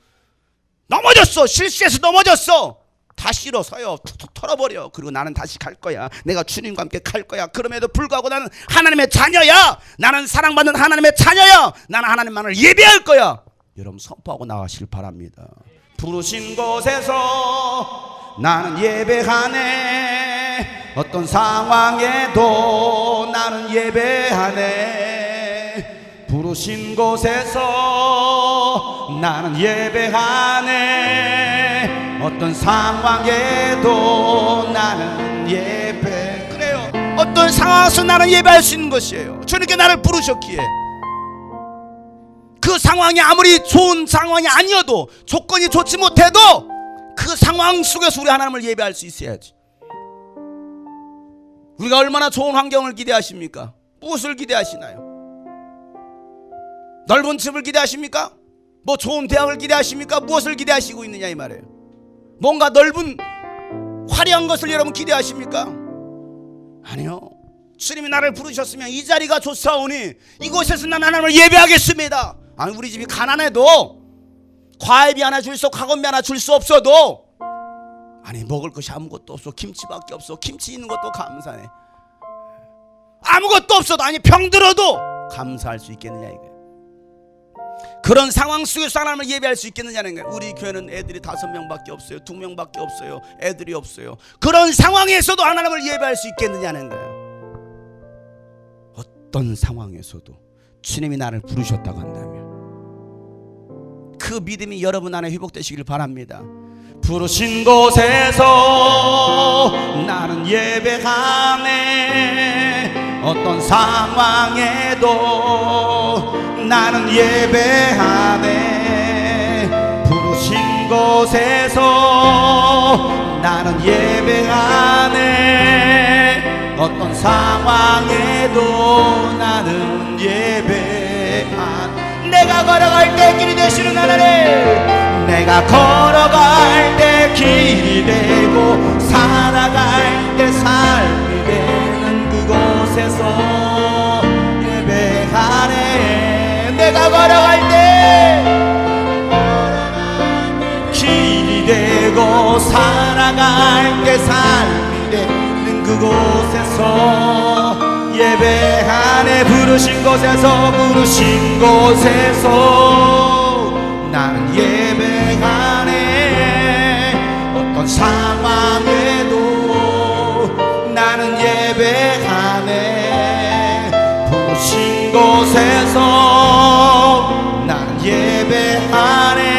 넘어졌어. 실수해서 넘어졌어. 다 싫어서요 툭툭 털어버려. 그리고 나는 다시 갈 거야. 내가 주님과 함께 갈 거야. 그럼에도 불구하고 나는 하나님의 자녀야. 나는 사랑받는 하나님의 자녀야. 나는 하나님만을 예배할 거야. 여러분 선포하고 나가시길 바랍니다. 부르신 곳에서 나는 예배하네. 어떤 상황에도 나는 예배하네. 부르신 곳에서 나는 예배하네. 어떤 상황에도 나는 예배. 그래요. 어떤 상황에서 나는 예배할 수 있는 것이에요. 주님께 나를 부르셨기에. 그 상황이 아무리 좋은 상황이 아니어도, 조건이 좋지 못해도 그 상황 속에서 우리 하나님을 예배할 수 있어야지. 우리가 얼마나 좋은 환경을 기대하십니까? 무엇을 기대하시나요? 넓은 집을 기대하십니까? 뭐 좋은 대학을 기대하십니까? 무엇을 기대하시고 있느냐 이 말이에요. 뭔가 넓은 화려한 것을 여러분 기대하십니까? 아니요. 주님이 나를 부르셨으면 이 자리가 좋사오니 이곳에서 난 하나님을 예배하겠습니다. 아니 우리 집이 가난해도 과외비 하나 줄 수, 학원비 하나 줄 수 없어도, 아니 먹을 것이 아무것도 없어, 김치밖에 없어, 김치 있는 것도 감사해. 아무것도 없어도, 아니 병들어도 감사할 수 있겠느냐 이거예요. 그런 상황 속에서 하나님을 예배할 수 있겠느냐는 거예요. 우리 교회는 애들이 5명밖에 없어요. 2명밖에 없어요. 애들이 없어요. 그런 상황에서도 하나님을 예배할 수 있겠느냐는 거예요. 어떤 상황에서도 주님이 나를 부르셨다고 한다면 그 믿음이 여러분 안에 회복되시길 바랍니다. 부르신 곳에서 나는 예배하네. 어떤 상황에도 나는 예배하네. 부르신 곳에서 나는 예배하네. 어떤 상황에도 나는 예배하네. 내가 걸어갈 때 길이 되시는 하나님, 내가 걸어갈 때 길이 되고 살아갈 때 삶이 되는 그곳에서 예배하네. 내가 걸어갈 때 길이 되고 살아갈 때 삶이 되는 그곳에서 예배하네. 부르신 곳에서, 부르신 곳에서 나는 예배하네. 어떤 상황에도 나는 예배하네. 부르신 곳에서 나는 예배하네.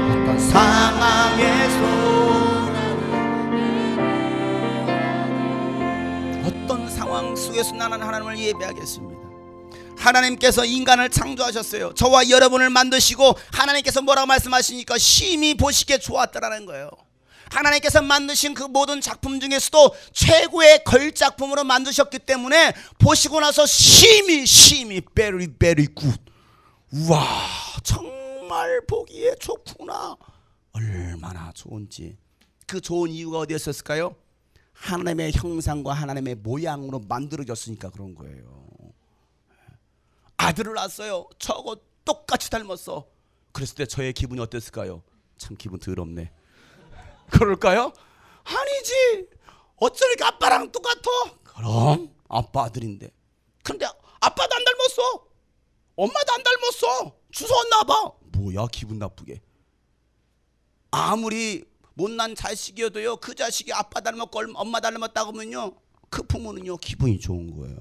어떤 상황에서, 어떤 상황 속에서 나는 하나님을 예배하겠습니다. 하나님께서 인간을 창조하셨어요. 저와 여러분을 만드시고 하나님께서 뭐라고 말씀하시니까 심히 보시기에 좋았다라는 거예요. 하나님께서 만드신 그 모든 작품 중에서도 최고의 걸작품으로 만드셨기 때문에 보시고 나서 심히 very very good. 우와, 정말 보기에 좋구나. 얼마나 좋은지. 그 좋은 이유가 어디에 있었을까요? 하나님의 형상과 하나님의 모양으로 만들어졌으니까 그런 거예요. 아들을 낳았어요. 저거 똑같이 닮았어. 그랬을 때 저의 기분이 어땠을까요? 참 기분 더럽네. 그럴까요? 아니지. 어쩌니까 아빠랑 똑같아? 그럼 아빠 아들인데. 근데 아빠도 안 닮았어. 엄마도 안 닮았어. 주워왔나 봐. 뭐야 기분 나쁘게. 아무리 못난 자식이어도요, 그 자식이 아빠 닮았고 엄마 닮았다고 하면요, 그 부모는요 기분이 좋은 거예요.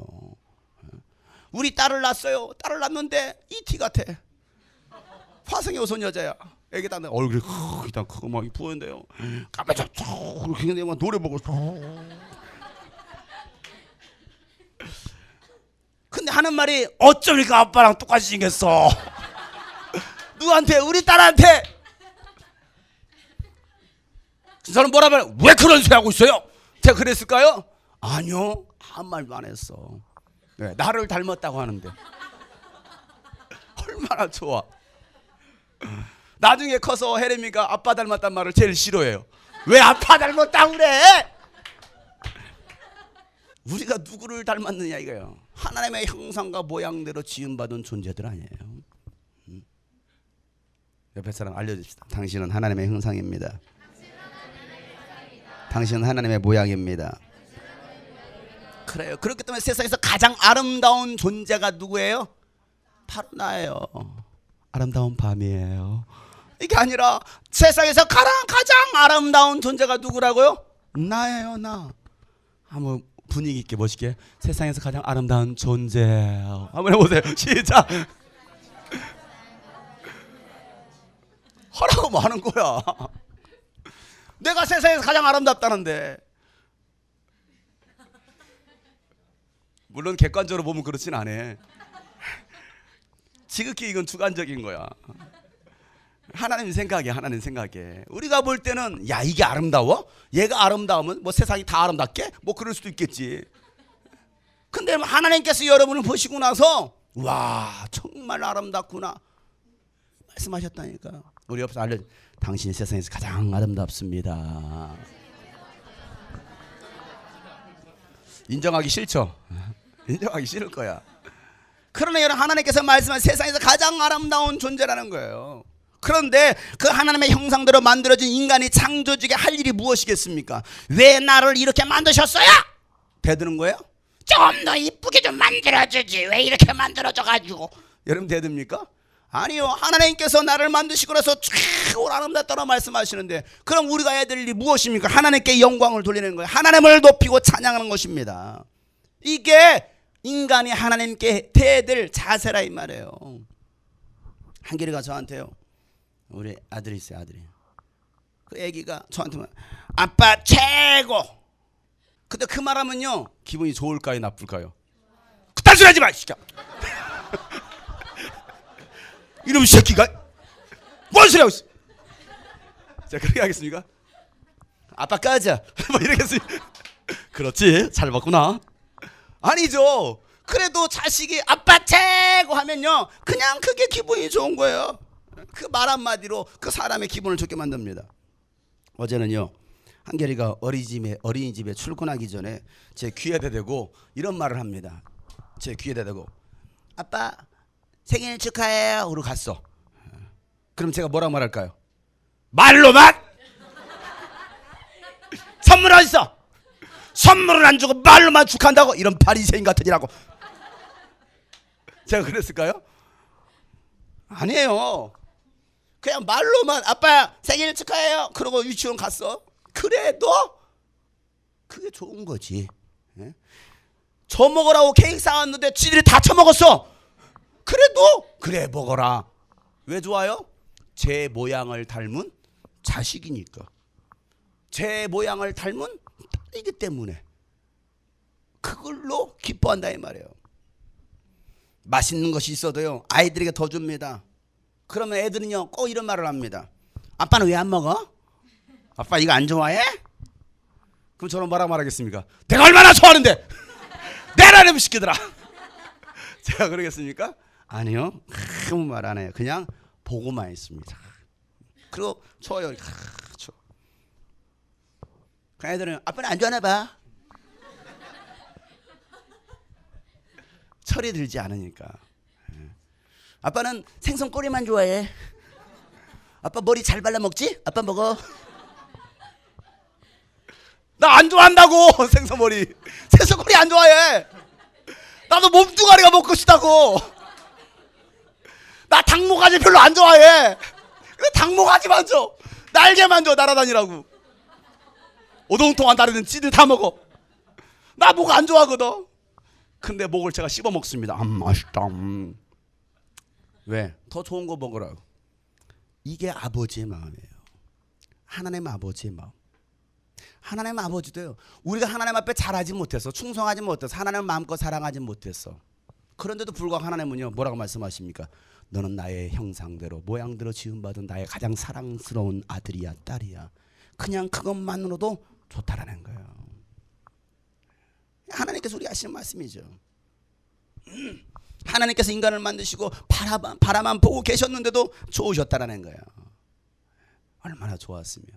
우리 딸을 낳았어요. 딸을 낳았는데 이티 같아. 화성의 오손 여자야. 애기 낳는 얼굴이 일단 크고 막 부었는데요, 깜짝짝 그렇게 근데 막 노래 보고. 근데 하는 말이 어쩌니까 아빠랑 똑같이 생겼어. 누구한테? 우리 딸한테. 저는 뭐라 말해? 왜 그런 소리 하고 있어요? 제가 그랬을까요? 아니요, 아무 말도 안 했어. 네, 나를 닮았다고 하는데 얼마나 좋아. 나중에 커서 혜림이가 아빠 닮았단 말을 제일 싫어해요. 왜 아빠 닮았다고 그래? 우리가 누구를 닮았느냐 이거예요. 하나님의 형상과 모양대로 지음받은 존재들 아니에요. 옆에 사람 알려줍시다. 당신은 하나님의 형상입니다. 당신은 하나님의 모양입니다. 그래요. 그렇기 때문에 세상에서 가장 아름다운 존재가 누구예요? 바로 나예요. 아름다운 밤이에요. 이게 아니라 세상에서 가장 아름다운 존재가 누구라고요? 나예요. 나. 한번 분위기 있게 멋있게 세상에서 가장 아름다운 존재 한번 해보세요. 시작. 하라고 뭐 하는 거야. 내가 세상에서 가장 아름답다는데. 물론 객관적으로 보면 그렇진 않아. 지극히 이건 주관적인 거야. 하나님 생각에 우리가 볼 때는 야 이게 아름다워? 얘가 아름다우면 뭐 세상이 다 아름답게? 뭐 그럴 수도 있겠지. 근데 하나님께서 여러분을 보시고 나서 와 정말 아름답구나 말씀하셨다니까. 우리 옆에서 알려 당신이 세상에서 가장 아름답습니다. 인정하기 싫죠? 인정하기 싫을 거야. 그러나 여러분 하나님께서 말씀한 세상에서 가장 아름다운 존재라는 거예요. 그런데 그 하나님의 형상대로 만들어진 인간이 창조주에게 할 일이 무엇이겠습니까? 왜 나를 이렇게 만드셨어요? 대드는 거예요? 좀 더 이쁘게 좀 만들어주지 왜 이렇게 만들어져가지고. 여러분 대듭니까? 아니요. 하나님께서 나를 만드시고 나서 최고로 아름답다고 말씀하시는데 그럼 우리가 해야 될 일이 무엇입니까? 하나님께 영광을 돌리는 거예요. 하나님을 높이고 찬양하는 것입니다. 이게 인간이 하나님께 대해야 될 자세라 이 말이에요. 한결이가 저한테요. 우리 아들이 있어요. 아들이. 그 애기가 저한테 아빠 최고. 근데 그 말하면요 기분이 좋을까요 나쁠까요? 그딴 소리 하지 마 시켜. 이놈 새끼가 뭔 소리 하고 있어. 자 그렇게 하겠습니까? 아빠 꺼져 뭐 이러겠습니까? 그렇지 잘 봤구나. 아니죠. 그래도 자식이 아빠 최고 하면요 그냥 그게 기분이 좋은 거예요. 그 말 한마디로 그 사람의 기분을 좋게 만듭니다. 어제는요 한결이가 어린이집에 출근하기 전에 제 귀에다 대고 이런 말을 합니다. 제 귀에다 대고 아빠 생일 축하해요 그러고 갔어. 그럼 제가 뭐라고 말할까요? 말로만? 선물 어딨어? 선물을 안 주고 말로만 축하한다고? 이런 바리새인 같은 이라고. 제가 그랬을까요? 아니에요. 그냥 말로만 아빠 생일 축하해요 그러고 유치원 갔어. 그래도 그게 좋은 거지. 예? 저 먹으라고 케이크 사왔는데 지들이 다 처먹었어. 그래도 그래 먹어라. 왜 좋아요? 제 모양을 닮은 자식이니까. 제 모양을 닮은 딸이기 때문에 그걸로 기뻐한다 이 말이에요. 맛있는 것이 있어도요 아이들에게 더 줍니다. 그러면 애들은요 꼭 이런 말을 합니다. 아빠는 왜 안 먹어? 아빠 이거 안 좋아해? 그럼 저는 뭐라고 말하겠습니까? 내가 얼마나 좋아하는데 내라면 시키더라. 제가 그러겠습니까? 아니요 아무 말 안 해요. 그냥 보고만 있습니다. 그리고 좋아요. 그 애들은 아빠는 안 좋아하나 봐. 철이 들지 않으니까. 아빠는 생선 꼬리만 좋아해. 아빠 머리 잘 발라 먹지? 아빠 먹어. 나 안 좋아한다고. 생선 머리. 생선 꼬리 안 좋아해. 나도 몸뚱아리가 먹고 싶다고. 나 닭모가지 별로 안 좋아해. 근데 닭모가지만 줘. 날개만 줘 날아다니라고. 오동통한 다리는 찌들 다 먹어. 나 목 안 좋아하거든. 근데 목을 제가 씹어 먹습니다. 맛있다. 왜? 더 좋은 거 먹으라고. 이게 아버지의 마음이에요. 하나님 아버지의 마음. 하나님 아버지도요. 우리가 하나님 앞에 잘하지 못해서 충성하지 못해서 하나님을 마음껏 사랑하지 못했어. 그런데도 불구하고 하나님은요 뭐라고 말씀하십니까? 너는 나의 형상대로 모양대로 지음받은 나의 가장 사랑스러운 아들이야 딸이야. 그냥 그것만으로도 좋다라는 거예요. 하나님께서 우리가 하시는 말씀이죠. 하나님께서 인간을 만드시고 바라만 보고 계셨는데도 좋으셨다라는 거예요. 얼마나 좋았으며.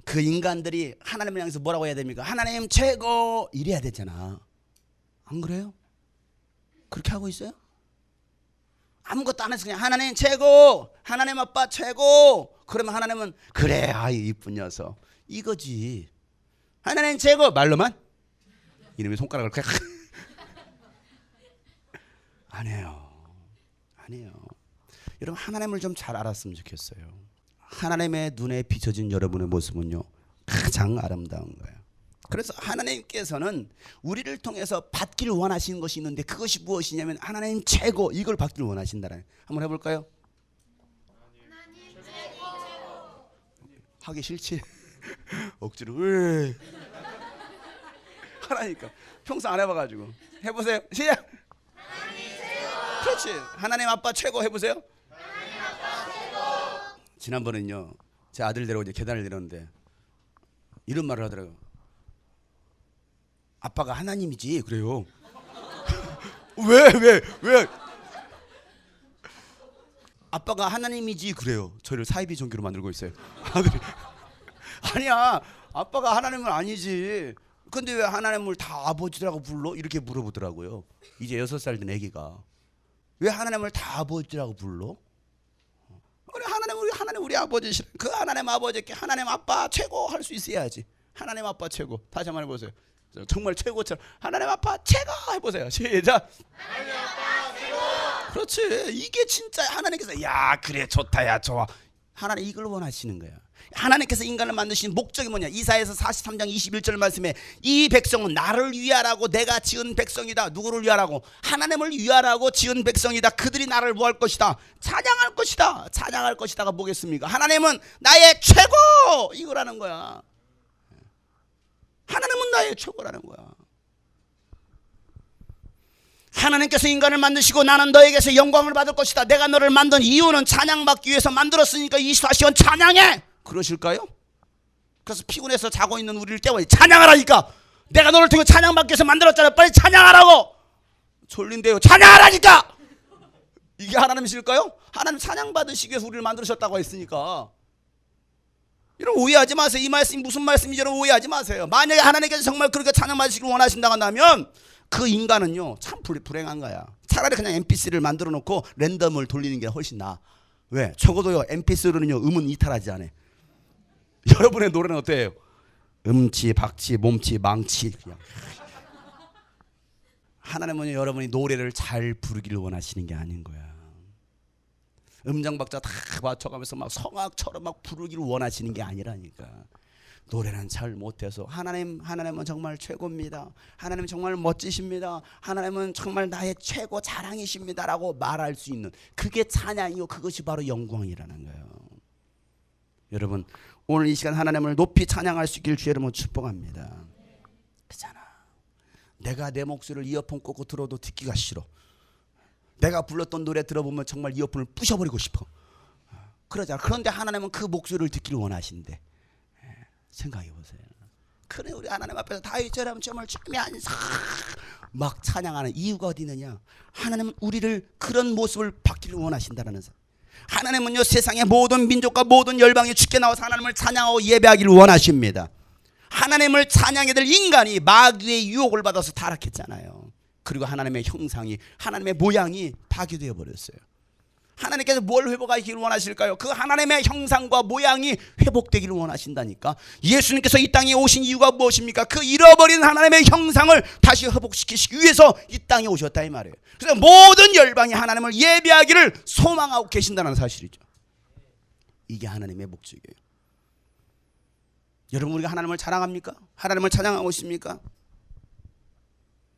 그 인간들이 하나님을 향해서 뭐라고 해야 됩니까? 하나님 최고 이래야 되잖아. 안 그래요? 그렇게 하고 있어요? 아무것도 안 해서 그냥 하나님 최고, 하나님 아빠 최고 그러면 하나님은 그래 아이 이쁜 녀석 이거지. 하나님 최고 말로만 이놈의 손가락을 그냥 아니에요. 여러분 하나님을 좀 잘 알았으면 좋겠어요. 하나님의 눈에 비춰진 여러분의 모습은요 가장 아름다운 거예요. 그래서 하나님께서는 우리를 통해서 받기를 원하시는 것이 있는데 그것이 무엇이냐면 하나님 최고 이걸 받기를 원하신다는. 한번 해볼까요? 하나님 최고. 하기 싫지? 억지로 하라니까. 평소 안 해봐가지고 해보세요. 시작. 하나님 최고. 그렇지. 하나님 아빠 최고 해보세요. 하나님 아빠 최고. 지난번에는요 제 아들 데리고 이제 계단을 내렸는데 이런 말을 하더라고요. 아빠가 하나님이지 그래요. 왜? 아빠가 하나님이지 그래요. 저를 사이비 종교로 만들고 있어요. 아들이 아니야 아빠가 하나님은 아니지. 근데 왜 하나님을 다 아버지라고 불러? 이렇게 물어보더라고요. 이제 6살 된 애기가 왜 하나님을 다 아버지라고 불러? 하나님 우리 아버지 그 하나님 아버지께 하나님 아빠 최고 할 수 있어야지. 하나님 아빠 최고. 다시 한번 해보세요. 정말 최고처럼 하나님 아빠 최고 해보세요. 시작. 하나님 아빠 최고. 그렇지. 이게 진짜 하나님께서 야 그래 좋다 야 좋아. 하나님 이걸 원하시는 거야. 하나님께서 인간을 만드신 목적이 뭐냐. 이사야서 43장 21절 말씀에 이 백성은 나를 위하라고 내가 지은 백성이다. 누구를 위하라고? 하나님을 위하라고 지은 백성이다. 그들이 나를 뭐 할 것이다? 찬양할 것이다. 찬양할 것이다가 뭐겠습니까? 하나님은 나의 최고 이거라는 거야. 하나님은 나의 최고라는 거야. 하나님께서 인간을 만드시고 나는 너에게서 영광을 받을 것이다. 내가 너를 만든 이유는 찬양받기 위해서 만들었으니까 24시간 찬양해. 그러실까요? 그래서 피곤해서 자고 있는 우리를 깨워야 찬양하라니까. 내가 너를 통해 찬양받기 위해서 만들었잖아. 빨리 찬양하라고. 졸린데요. 찬양하라니까. 이게 하나님이실까요? 하나님 찬양받으시기 위해서 우리를 만드셨다고 했으니까. 여러분 오해하지 마세요. 이 말씀이 무슨 말씀인지 여러분 오해하지 마세요. 만약에 하나님께서 정말 그렇게 찬양받으시길 원하신다고 한다면 그 인간은요 참 불행한 거야. 차라리 그냥 mp3를 만들어 놓고 랜덤을 돌리는 게 훨씬 나아. 왜? 적어도요 mp3로는요 음은 이탈하지 않아요. 여러분의 노래는 어때요? 음치 박치 몸치 망치 그냥. 하나님은 여러분이 노래를 잘 부르기를 원하시는 게 아닌 거야. 음정 박자 다 맞춰가면서 막 성악처럼 막 부르기를 원하시는 게 아니라니까. 노래는 잘 못해서 하나님은 정말 최고입니다. 하나님 정말 멋지십니다. 하나님은 정말 나의 최고 자랑이십니다라고 말할 수 있는 그게 찬양이요 그것이 바로 영광이라는 거예요. 여러분 오늘 이 시간 하나님을 높이 찬양할 수 있기를 주의 이름으로 축복합니다. 그렇잖아. 내가 내 목소리를 이어폰 꽂고 들어도 듣기가 싫어. 내가 불렀던 노래 들어보면 정말 이어폰을 부셔버리고 싶어. 그러잖아. 그런데 하나님은 그 목소리를 듣기를 원하신대. 생각해 보세요. 그래 우리 하나님 앞에서 다윗처럼 정말 주면서 막 찬양하는 이유가 어디 있느냐. 하나님은 우리를 그런 모습을 받기를 원하신다는 사람. 하나님은요 세상의 모든 민족과 모든 열방이 주께 나와서 하나님을 찬양하고 예배하기를 원하십니다. 하나님을 찬양해야 될 인간이 마귀의 유혹을 받아서 타락했잖아요. 그리고 하나님의 형상이 하나님의 모양이 파괴되어 버렸어요. 하나님께서 뭘 회복하기를 원하실까요? 그 하나님의 형상과 모양이 회복되기를 원하신다니까. 예수님께서 이 땅에 오신 이유가 무엇입니까? 그 잃어버린 하나님의 형상을 다시 회복시키시기 위해서 이 땅에 오셨다 이 말이에요. 그래서 모든 열방이 하나님을 예배하기를 소망하고 계신다는 사실이죠. 이게 하나님의 목적이에요. 여러분 우리가 하나님을 자랑합니까? 하나님을 찬양하고 있습니까?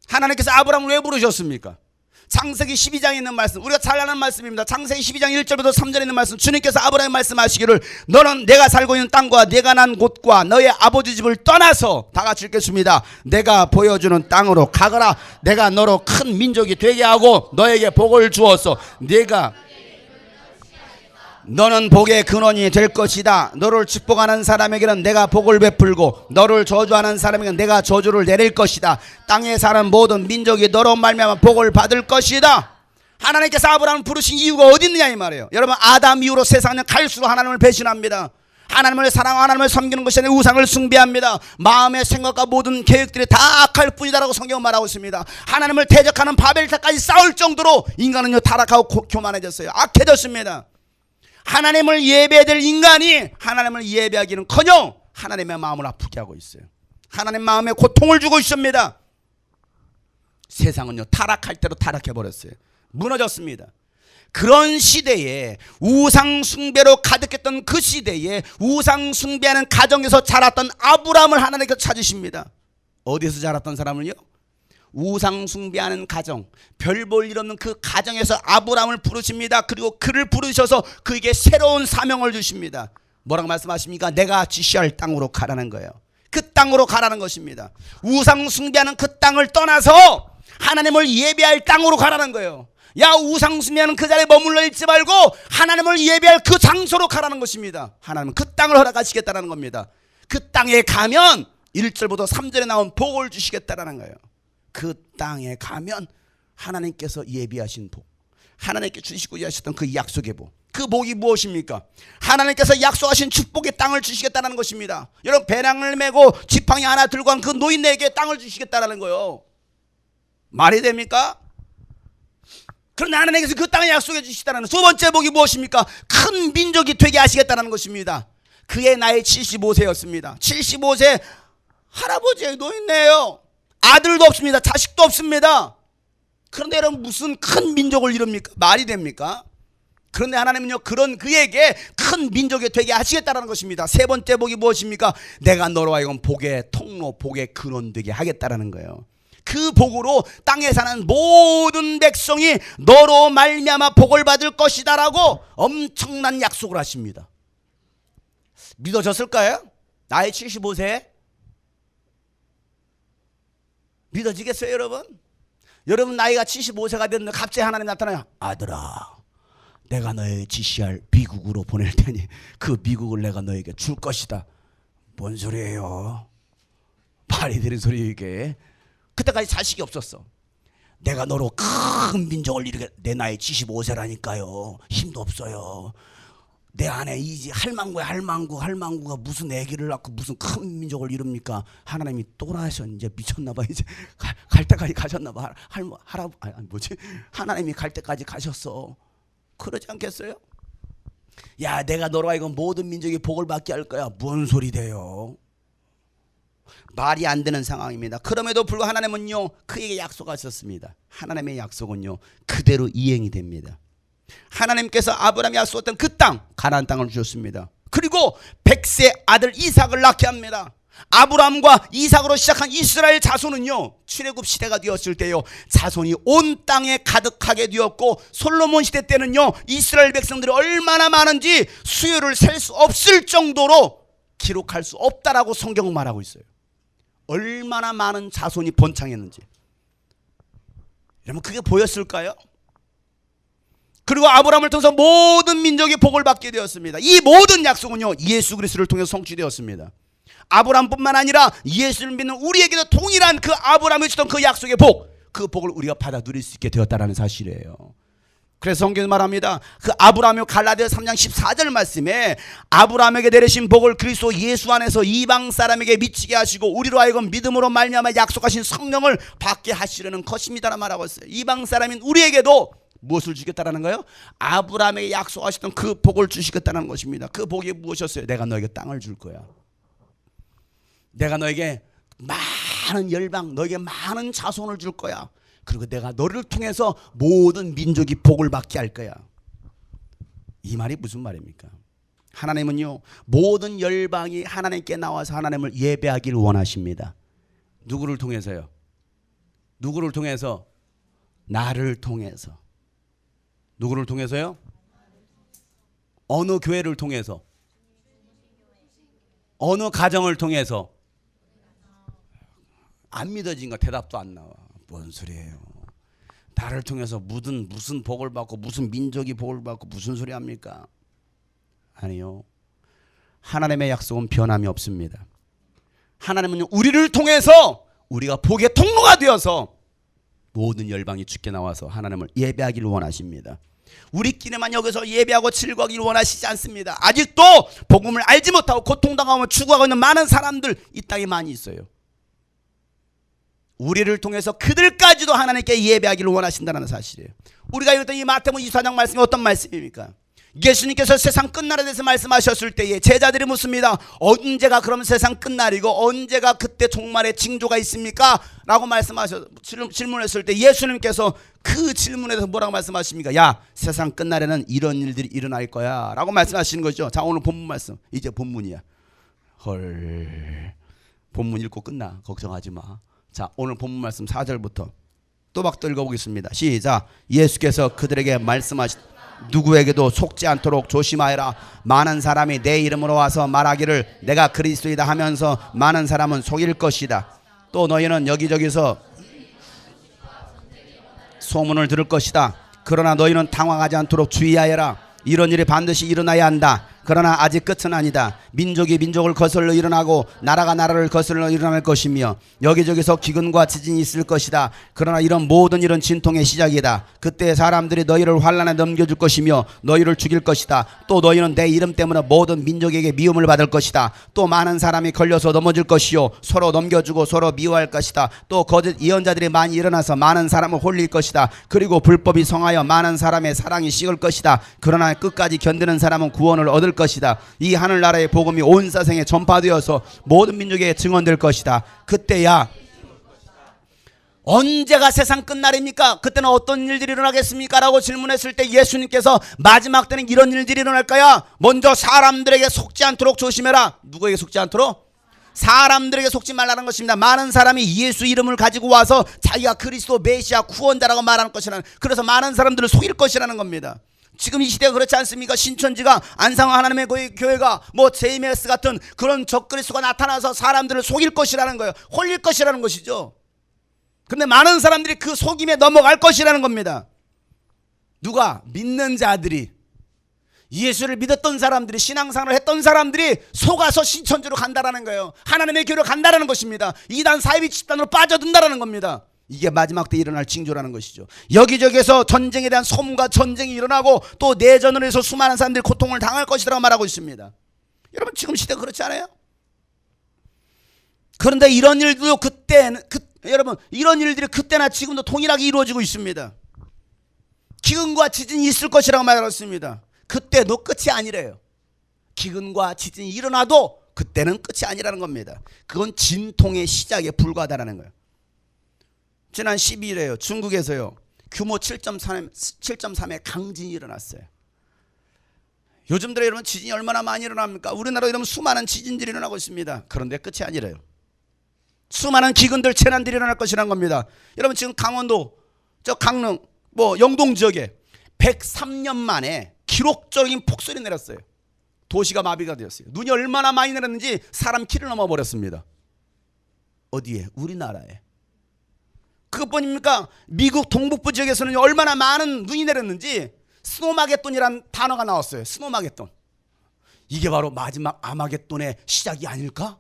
하나님께서 아브라함을 왜 부르셨습니까? 창세기 12장에 있는 말씀, 우리가 잘 아는 말씀입니다. 창세기 12장 1절부터 3절에 있는 말씀, 주님께서 아브라함에 말씀하시기를 너는 내가 살고 있는 땅과 내가 난 곳과 너의 아버지 집을 떠나서 다 같이 읽겠습니다. 내가 보여주는 땅으로 가거라. 내가 너로 큰 민족이 되게 하고 너에게 복을 주어서 너는 복의 근원이 될 것이다. 너를 축복하는 사람에게는 내가 복을 베풀고 너를 저주하는 사람에게는 내가 저주를 내릴 것이다. 땅에 사는 모든 민족이 너로 말미암아 복을 받을 것이다. 하나님께서 아브라함을 부르신 이유가 어디 있느냐 이 말이에요. 여러분 아담 이후로 세상은 갈수록 하나님을 배신합니다. 하나님을 사랑하고 하나님을 섬기는 것이 아니라 우상을 숭배합니다. 마음의 생각과 모든 계획들이 다 악할 뿐이다라고 성경은 말하고 있습니다. 하나님을 대적하는 바벨탑까지 쌓을 정도로 인간은요 타락하고 교만해졌어요. 악해졌습니다. 하나님을 예배해야 될 인간이 하나님을 예배하기는커녕 하나님의 마음을 아프게 하고 있어요. 하나님 마음에 고통을 주고 있습니다. 세상은요 타락할 대로 타락해버렸어요. 무너졌습니다. 그런 시대에 우상 숭배로 가득했던 그 시대에 우상 숭배하는 가정에서 자랐던 아브라함을 하나님께서 찾으십니다. 어디서 자랐던 사람을요? 우상 숭배하는 가정, 별 볼 일 없는 그 가정에서 아브라함을 부르십니다. 그리고 그를 부르셔서 그에게 새로운 사명을 주십니다. 뭐라고 말씀하십니까? 내가 지시할 땅으로 가라는 거예요. 그 땅으로 가라는 것입니다. 우상 숭배하는 그 땅을 떠나서 하나님을 예배할 땅으로 가라는 거예요. 야, 우상 숭배하는 그 자리에 머물러 있지 말고 하나님을 예배할 그 장소로 가라는 것입니다. 하나님은 그 땅을 허락하시겠다는 겁니다. 그 땅에 가면 1절부터 3절에 나온 복을 주시겠다는 거예요. 그 땅에 가면 하나님께서 예비하신 복, 하나님께 주시고 하셨던 그 약속의 복, 그 복이 무엇입니까? 하나님께서 약속하신 축복의 땅을 주시겠다는 것입니다. 여러분, 배낭을 메고 지팡이 하나 들고 간 그 노인네에게 땅을 주시겠다는 거예요. 말이 됩니까? 그런데 하나님께서 그 땅을 약속해 주시다는 두 번째 복이 무엇입니까? 큰 민족이 되게 하시겠다는 것입니다. 그의 나이 75세였습니다. 75세 할아버지의 노인네예요. 아들도 없습니다. 자식도 없습니다. 그런데 여러분, 무슨 큰 민족을 이룹니까? 말이 됩니까? 그런데 하나님은요, 그런 그에게 큰 민족이 되게 하시겠다는 것입니다. 세 번째 복이 무엇입니까? 내가 너로 하여금 복의 통로, 복의 근원 되게 하겠다는 거예요. 그 복으로 땅에 사는 모든 백성이 너로 말미암아 복을 받을 것이다라고 엄청난 약속을 하십니다. 믿어졌을까요? 나이 75세 믿어지겠어요, 여러분? 여러분 나이가 75세가 됐는데 갑자기 하나님 나타나요. 아들아, 내가 너에게 지시할 미국으로 보낼 테니 그 미국을 내가 너에게 줄 것이다. 뭔 소리예요? 말이 되는 소리 이게. 그때까지 자식이 없었어. 내가 너로 큰 민족을 이루게. 내 나이 75세라니까요. 힘도 없어요. 내 안에 이 할망구가 무슨 아기를 낳고 무슨 큰 민족을 이룹니까? 하나님이 또라셔. 이제 미쳤나봐. 이제 갈 때까지 가셨나봐. 하나님이 갈 때까지 가셨어. 그러지 않겠어요? 야, 내가 너로 하여금 모든 민족이 복을 받게 할 거야. 뭔 소리 돼요? 말이 안 되는 상황입니다. 그럼에도 불구하고 하나님은요, 그에게 약속하셨습니다. 하나님의 약속은요, 그대로 이행이 됩니다. 하나님께서 아브라함이 약속했던 그 땅, 가나안 땅을 주셨습니다. 그리고 100세 아들 이삭을 낳게 합니다. 아브라함과 이삭으로 시작한 이스라엘 자손은요, 출애굽 시대가 되었을 때요, 자손이 온 땅에 가득하게 되었고, 솔로몬 시대 때는요, 이스라엘 백성들이 얼마나 많은지 수요를 셀 수 없을 정도로 기록할 수 없다라고 성경은 말하고 있어요. 얼마나 많은 자손이 번창했는지. 여러분, 그게 보였을까요? 그리고 아브라함을 통해서 모든 민족이 복을 받게 되었습니다. 이 모든 약속은요, 예수 그리스도를 통해서 성취되었습니다. 아브라함뿐만 아니라 예수를 믿는 우리에게도 동일한 그 아브라함이 주던 그 약속의 복, 그 복을 우리가 받아 누릴 수 있게 되었다는 사실이에요. 그래서 성경이 말합니다. 그 아브라함의 갈라디아 3장 14절 말씀에 아브라함에게 내리신 복을 그리스도 예수 안에서 이방 사람에게 미치게 하시고 우리로 하여금 믿음으로 말미암아 약속하신 성령을 받게 하시려는 것입니다라는 말하고 있어요. 이방 사람인 우리에게도 무엇을 주겠다라는 거예요? 아브라함에게 약속하셨던 그 복을 주시겠다는 것입니다. 그 복이 무엇이었어요? 내가 너에게 땅을 줄 거야. 내가 너에게 많은 열방, 너에게 많은 자손을 줄 거야. 그리고 내가 너를 통해서 모든 민족이 복을 받게 할 거야. 이 말이 무슨 말입니까? 하나님은요, 모든 열방이 하나님께 나와서 하나님을 예배하기를 원하십니다. 누구를 통해서요? 누구를 통해서? 나를 통해서. 누구를 통해서요? 어느 교회를 통해서? 어느 가정을 통해서? 안 믿어진가? 대답도 안 나와. 뭔 소리예요? 나를 통해서 무슨 복을 받고 무슨 민족이 복을 받고 무슨 소리 합니까? 아니요. 하나님의 약속은 변함이 없습니다. 하나님은 우리를 통해서 우리가 복의 통로가 되어서 모든 열방이 주께 나와서 하나님을 예배하기를 원하십니다. 우리끼리만 여기서 예배하고 즐거워하기를 원하시지 않습니다. 아직도 복음을 알지 못하고 고통당하며 죽어가고 있는 많은 사람들 이 땅에 많이 있어요. 우리를 통해서 그들까지도 하나님께 예배하기를 원하신다는 사실이에요. 우리가 읽었던 이 마태복음 24장 말씀이 어떤 말씀입니까? 예수님께서 세상 끝날에 대해서 말씀하셨을 때에 제자들이 묻습니다. 언제가 그럼 세상 끝날이고 언제가 그때 종말의 징조가 있습니까? 라고 질문했을 때 예수님께서 그 질문에 대해서 뭐라고 말씀하십니까? 야, 세상 끝날에는 이런 일들이 일어날 거야 라고 말씀하시는 거죠. 자, 오늘 본문 말씀, 이제 본문이야. 헐, 본문 읽고 끝나. 걱정하지 마. 자, 오늘 본문 말씀 4절부터 또박또 읽어보겠습니다. 시작. 예수께서 그들에게 말씀하시되 누구에게도 속지 않도록 조심하여라. 많은 사람이 내 이름으로 와서 말하기를 내가 그리스도이다 하면서 많은 사람은 속일 것이다. 또 너희는 여기저기서 소문을 들을 것이다. 그러나 너희는 당황하지 않도록 주의하여라. 이런 일이 반드시 일어나야 한다. 그러나 아직 끝은 아니다. 민족이 민족을 거슬러 일어나고 나라가 나라를 거슬러 일어날 것이며 여기저기서 기근과 지진이 있을 것이다. 그러나 이런 모든 일은 진통의 시작이다. 그때 사람들이 너희를 환난에 넘겨줄 것이며 너희를 죽일 것이다. 또 너희는 내 이름 때문에 모든 민족에게 미움을 받을 것이다. 또 많은 사람이 걸려서 넘어질 것이요 서로 넘겨주고 서로 미워할 것이다. 또 거짓 예언자들이 많이 일어나서 많은 사람을 홀릴 것이다. 그리고 불법이 성하여 많은 사람의 사랑이 식을 것이다. 그러나 끝까지 견디는 사람은 구원을 얻을 것이다. 이 하늘나라의 복음이 온 세상에 전파되어서 모든 민족에 증언될 것이다. 그때야 언제가 세상 끝날입니까? 그때는 어떤 일들이 일어나겠습니까? 라고 질문했을 때 예수님께서 마지막 때는 이런 일들이 일어날 거야. 먼저 사람들에게 속지 않도록 조심해라. 누구에게 속지 않도록? 사람들에게 속지 말라는 것입니다. 많은 사람이 예수 이름을 가지고 와서 자기가 그리스도 메시아 구원자라고 말하는 것이라는, 그래서 많은 사람들을 속일 것이라는 겁니다. 지금 이 시대가 그렇지 않습니까? 신천지가 안상 하나님의 교회가 뭐 JMS 같은 그런 적그리스도가 나타나서 사람들을 속일 것이라는 거예요. 홀릴 것이라는 것이죠. 근데 많은 사람들이 그 속임에 넘어갈 것이라는 겁니다. 누가? 믿는 자들이, 예수를 믿었던 사람들이, 신앙생활을 했던 사람들이 속아서 신천지로 간다라는 거예요. 하나님의 교회로 간다라는 것입니다. 이단 사이비 집단으로 빠져든다라는 겁니다. 이게 마지막 때 일어날 징조라는 것이죠. 여기저기에서 전쟁에 대한 소문과 전쟁이 일어나고 또 내전으로 해서 수많은 사람들이 고통을 당할 것이라고 말하고 있습니다. 여러분, 지금 시대가 그렇지 않아요? 그런데 이런 일도 여러분, 이런 일들이 그때나 지금도 동일하게 이루어지고 있습니다. 기근과 지진이 있을 것이라고 말하고 있습니다. 그때도 끝이 아니래요. 기근과 지진이 일어나도 그때는 끝이 아니라는 겁니다. 그건 진통의 시작에 불과하다는 거예요. 지난 12일에요. 중국에서요. 규모 7.3의 강진이 일어났어요. 요즘 들어 여러분 지진이 얼마나 많이 일어납니까? 우리나라 이러면 수많은 지진들이 일어나고 있습니다. 그런데 끝이 아니래요. 수많은 기근들, 재난들이 일어날 것이라는 겁니다. 여러분 지금 강원도, 강릉, 영동 지역에 103년 만에 기록적인 폭설이 내렸어요. 도시가 마비가 되었어요. 눈이 얼마나 많이 내렸는지 사람 키를 넘어버렸습니다. 어디에? 우리나라에. 그것뿐입니까? 미국 동북부 지역에서는 얼마나 많은 눈이 내렸는지 스노마게돈이란 단어가 나왔어요. 스노마게돈. 이게 바로 마지막 아마겟돈의 시작이 아닐까?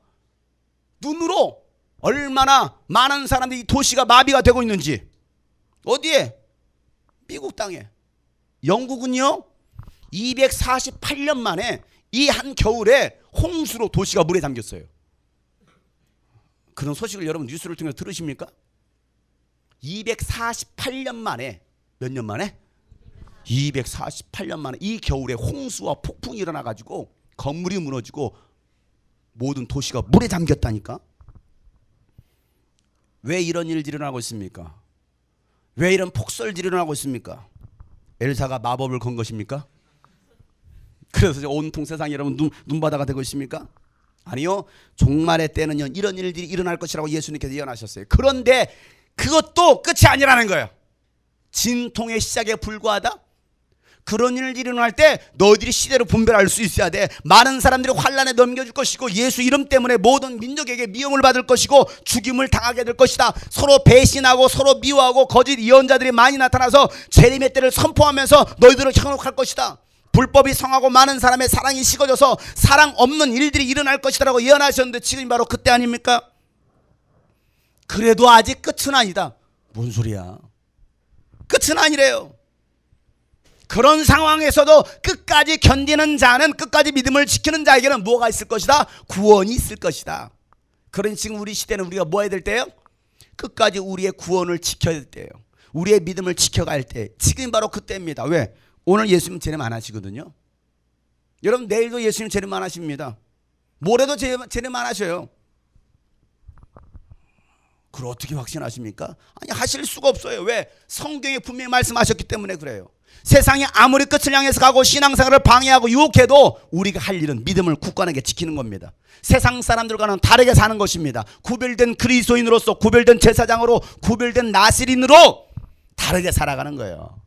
눈으로 얼마나 많은 사람들이 도시가 마비가 되고 있는지. 어디에? 미국 땅에. 영국은요 248년 만에 이 한 겨울에 홍수로 도시가 물에 잠겼어요. 그런 소식을 여러분 뉴스를 통해서 들으십니까? 248년 만에, 몇 년 만에? 248년 만에 이 겨울에 홍수와 폭풍이 일어나가지고 건물이 무너지고 모든 도시가 물에 잠겼다니까. 왜 이런 일들이 일어나고 있습니까? 왜 이런 폭설들이 일어나고 있습니까? 엘사가 마법을 건 것입니까? 그래서 온통 세상이 여러분 눈바다가 되고 있습니까? 아니요. 종말의 때는요 이런 일들이 일어날 것이라고 예수님께서 예언하셨어요. 그런데 그것도 끝이 아니라는 거예요. 진통의 시작에 불과하다. 그런 일이 일어날 때 너희들이 시대로 분별할 수 있어야 돼. 많은 사람들이 환난에 넘겨줄 것이고 예수 이름 때문에 모든 민족에게 미움을 받을 것이고 죽임을 당하게 될 것이다. 서로 배신하고 서로 미워하고 거짓 예언자들이 많이 나타나서 재림의 때를 선포하면서 너희들을 현혹할 것이다. 불법이 성하고 많은 사람의 사랑이 식어져서 사랑 없는 일들이 일어날 것이라고 예언하셨는데 지금이 바로 그때 아닙니까? 그래도 아직 끝은 아니다. 뭔 소리야? 끝은 아니래요. 그런 상황에서도 끝까지 견디는 자는, 끝까지 믿음을 지키는 자에게는 뭐가 있을 것이다? 구원이 있을 것이다. 그러니 지금 우리 시대는 우리가 뭐 해야 될 때요? 끝까지 우리의 구원을 지켜야 될 때예요. 우리의 믿음을 지켜갈 때. 지금 바로 그때입니다. 왜? 오늘 예수님 재림 안 하시거든요. 여러분 내일도 예수님 재림 안 하십니다. 모레도 재림 안 하셔요. 그걸 어떻게 확신하십니까? 아니 하실 수가 없어요. 왜? 성경에 분명히 말씀하셨기 때문에 그래요. 세상이 아무리 끝을 향해서 가고 신앙생활을 방해하고 유혹해도 우리가 할 일은 믿음을 굳건하게 지키는 겁니다. 세상 사람들과는 다르게 사는 것입니다. 구별된 그리스도인으로서, 구별된 제사장으로, 구별된 나시린으로 다르게 살아가는 거예요.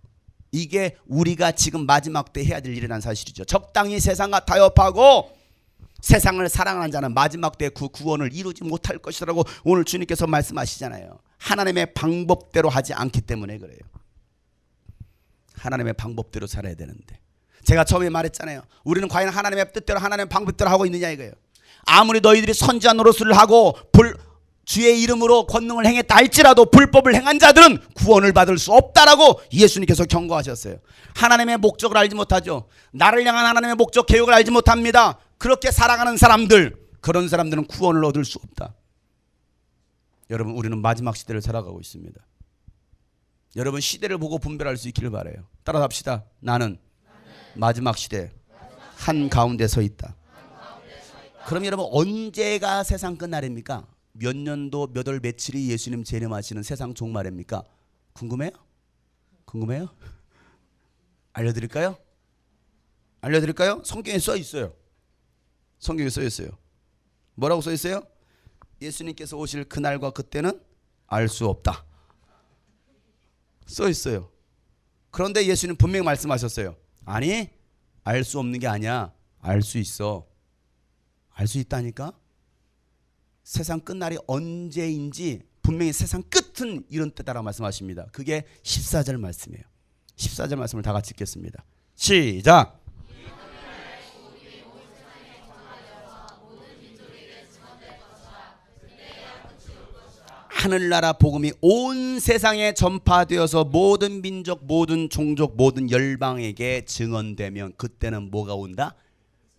이게 우리가 지금 마지막 때 해야 될 일이라는 사실이죠. 적당히 세상과 타협하고 세상을 사랑하는 자는 마지막 때 그 구원을 이루지 못할 것이라고 오늘 주님께서 말씀하시잖아요. 하나님의 방법대로 하지 않기 때문에 그래요. 하나님의 방법대로 살아야 되는데, 제가 처음에 말했잖아요. 우리는 과연 하나님의 뜻대로 하나님의 방법대로 하고 있느냐 이거예요. 아무리 너희들이 선지자 노릇을 하고 주의 이름으로 권능을 행했다 할지라도 불법을 행한 자들은 구원을 받을 수 없다라고 예수님께서 경고하셨어요. 하나님의 목적을 알지 못하죠. 나를 향한 하나님의 목적 계획을 알지 못합니다. 그렇게 살아가는 사람들, 그런 사람들은 구원을 얻을 수 없다. 여러분 우리는 마지막 시대를 살아가고 있습니다. 여러분 시대를 보고 분별할 수 있기를 바라요. 따라 합시다. 나는 마지막 시대 한가운데 서 있다. 그럼 여러분 언제가 세상 끝날입니까? 몇 년도 몇 월 며칠이 예수님 재림하시는 세상 종말입니까? 궁금해요? 궁금해요? 알려드릴까요? 알려드릴까요? 성경에 써 있어요. 성경에 써 있어요. 뭐라고 써 있어요? 예수님께서 오실 그날과 그때는 알 수 없다. 써 있어요. 그런데 예수님 분명히 말씀하셨어요. 아니, 알 수 없는 게 아니야. 알 수 있어. 알 수 있다니까? 세상 끝날이 언제인지 분명히 세상 끝은 이런 때다라고 말씀하십니다. 그게 14절 말씀이에요. 14절 말씀을 다 같이 읽겠습니다. 시작. 하늘나라 복음이 온 세상에 전파되어서 모든 민족, 모든 종족, 모든 열방에게 증언되면 그때는 뭐가 온다?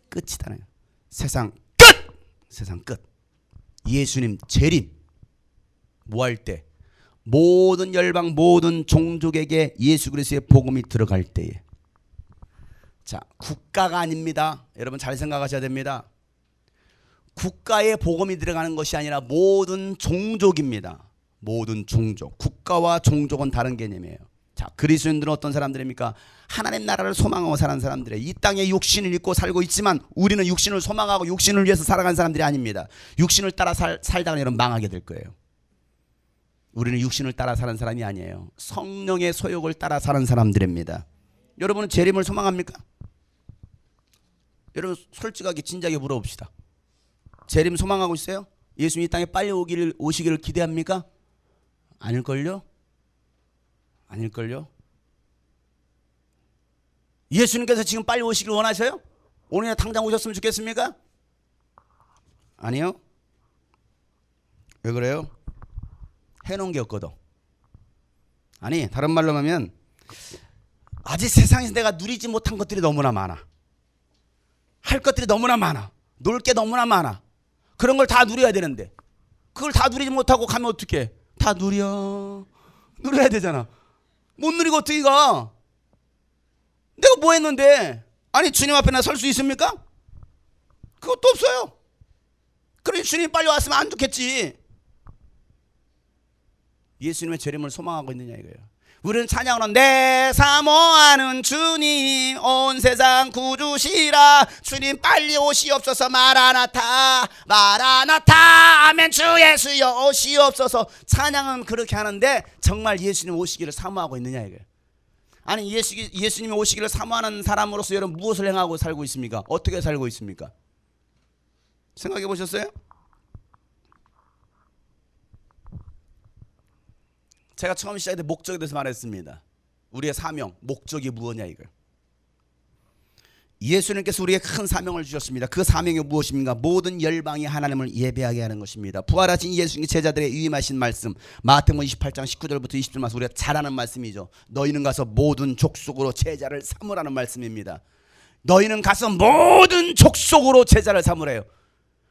끝이다. 세상 끝! 세상 끝. 예수님 재림 뭐 할 때? 모든 열방, 모든 종족에게 예수 그리스도의 복음이 들어갈 때에. 자, 국가가 아닙니다. 여러분 잘 생각하셔야 됩니다. 국가에 복음이 들어가는 것이 아니라 모든 종족입니다. 모든 종족. 국가와 종족은 다른 개념이에요. 자, 그리스도인들은 어떤 사람들입니까? 하나님 나라를 소망하고 사는 사람들이에요. 이 땅에 육신을 입고 살고 있지만 우리는 육신을 소망하고 육신을 위해서 살아간 사람들이 아닙니다. 육신을 따라 살다가 여러분 망하게 될 거예요. 우리는 육신을 따라 사는 사람이 아니에요. 성령의 소욕을 따라 사는 사람들입니다. 여러분은 재림을 소망합니까? 여러분 솔직하게 진지하게 물어봅시다. 재림 소망하고 있어요? 예수님 이 땅에 빨리 오시기를 기대합니까? 아닐걸요? 아닐걸요? 예수님께서 지금 빨리 오시길 원하셔요? 오늘이나 당장 오셨으면 좋겠습니까? 아니요. 왜 그래요? 해놓은 게 없거든. 아니 다른 말로 하면 아직 세상에서 내가 누리지 못한 것들이 너무나 많아. 할 것들이 너무나 많아. 놀 게 너무나 많아. 그런 걸 다 누려야 되는데 그걸 다 누리지 못하고 가면 어떡해? 다 누려야 되잖아. 못 누리고 어떻게 가? 내가 뭐 했는데? 아니 주님 앞에 나 설 수 있습니까? 그것도 없어요. 그러니 주님 빨리 왔으면 안 좋겠지. 예수님의 재림을 소망하고 있느냐 이거예요. 우리는 찬양으로 내 사모하는 주님 온 세상 구주시라 주님 빨리 오시옵소서 마라나타 마라나타 아멘 주 예수여 오시옵소서. 찬양은 그렇게 하는데 정말 예수님 오시기를 사모하고 있느냐 이거예요. 아니 예수님이 오시기를 사모하는 사람으로서 여러분 무엇을 행하고 살고 있습니까? 어떻게 살고 있습니까? 생각해 보셨어요? 제가 처음 시작할 때 목적에 대해서 말했습니다. 우리의 사명, 목적이 무엇이냐 이걸. 예수님께서 우리에게 큰 사명을 주셨습니다. 그 사명이 무엇입니까? 모든 열방이 하나님을 예배하게 하는 것입니다. 부활하신 예수님 제자들의 위임하신 말씀 마태복음 28장 19절부터 20절 말씀 우리가 잘 아는 말씀이죠. 너희는 가서 모든 족속으로 제자를 삼으라는 말씀입니다. 너희는 가서 모든 족속으로 제자를 삼으래요.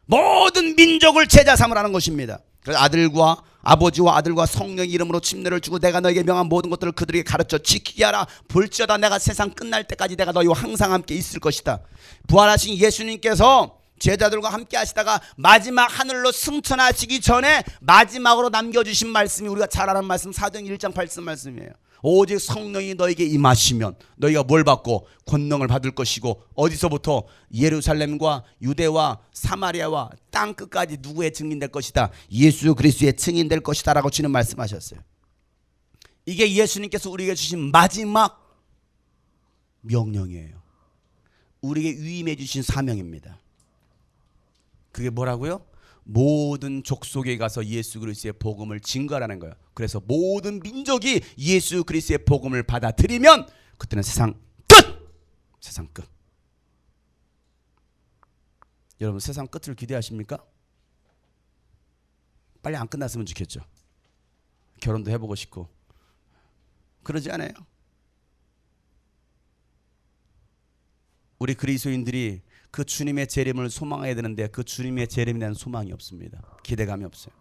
모든 민족을 제자 삼으라는 것입니다. 그래서 아들과 아버지와 아들과 성령의 이름으로 침례를 주고 내가 너에게 명한 모든 것들을 그들에게 가르쳐 지키게 하라. 볼지어다 내가 세상 끝날 때까지 내가 너희와 항상 함께 있을 것이다. 부활하신 예수님께서 제자들과 함께 하시다가 마지막 하늘로 승천하시기 전에 마지막으로 남겨주신 말씀이 우리가 잘 아는 말씀 사도행 1장 8절 말씀이에요. 오직 성령이 너에게 임하시면 너희가 뭘 받고 권능을 받을 것이고 어디서부터 예루살렘과 유대와 사마리아와 땅 끝까지 누구의 증인될 것이다. 예수 그리스도의 증인될 것이다 라고 주님 말씀하셨어요. 이게 예수님께서 우리에게 주신 마지막 명령이에요. 우리에게 위임해 주신 사명입니다. 그게 뭐라고요? 모든 족속에 가서 예수 그리스도의 복음을 증거하라는 거예요. 그래서 모든 민족이 예수 그리스도의 복음을 받아들이면 그때는 세상 끝! 세상 끝. 여러분 세상 끝을 기대하십니까? 빨리 안 끝났으면 좋겠죠. 결혼도 해보고 싶고 그러지 않아요? 우리 그리스도인들이 그 주님의 재림을 소망해야 되는데 그 주님의 재림에 대한 소망이 없습니다. 기대감이 없어요.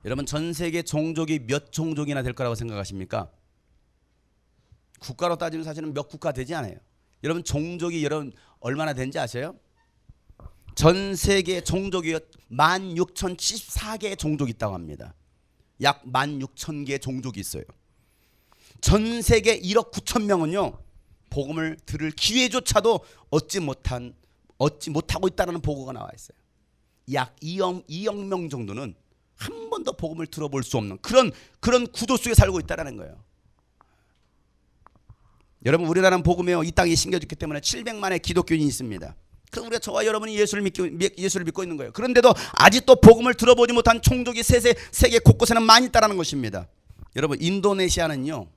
여러분 전 세계 종족이 몇 종족이나 될 거라고 생각하십니까? 국가로 따지면 사실은 몇 국가 되지 않아요. 여러분 종족이 여러분 얼마나 되는지 아세요? 전 세계 종족이 16,074개의 종족이 있다고 합니다. 약 16,000개의 종족이 있어요. 전 세계 1억 9천 명은요 복음을 들을 기회조차도 얻지 못하고 있다는 보고가 나와 있어요. 약 2억 명 정도는 한 번도 복음을 들어볼 수 없는 그런 구도 속에 살고 있다는 거예요. 여러분 우리나라는 복음이요 이 땅에 심겨졌기 때문에 700만의 기독교인이 있습니다. 그래서 우리가 저와 여러분이 예수를 믿고 있는 거예요. 그런데도 아직도 복음을 들어보지 못한 종족이 세계 곳곳에는 많이 있다는 것입니다. 여러분 인도네시아는요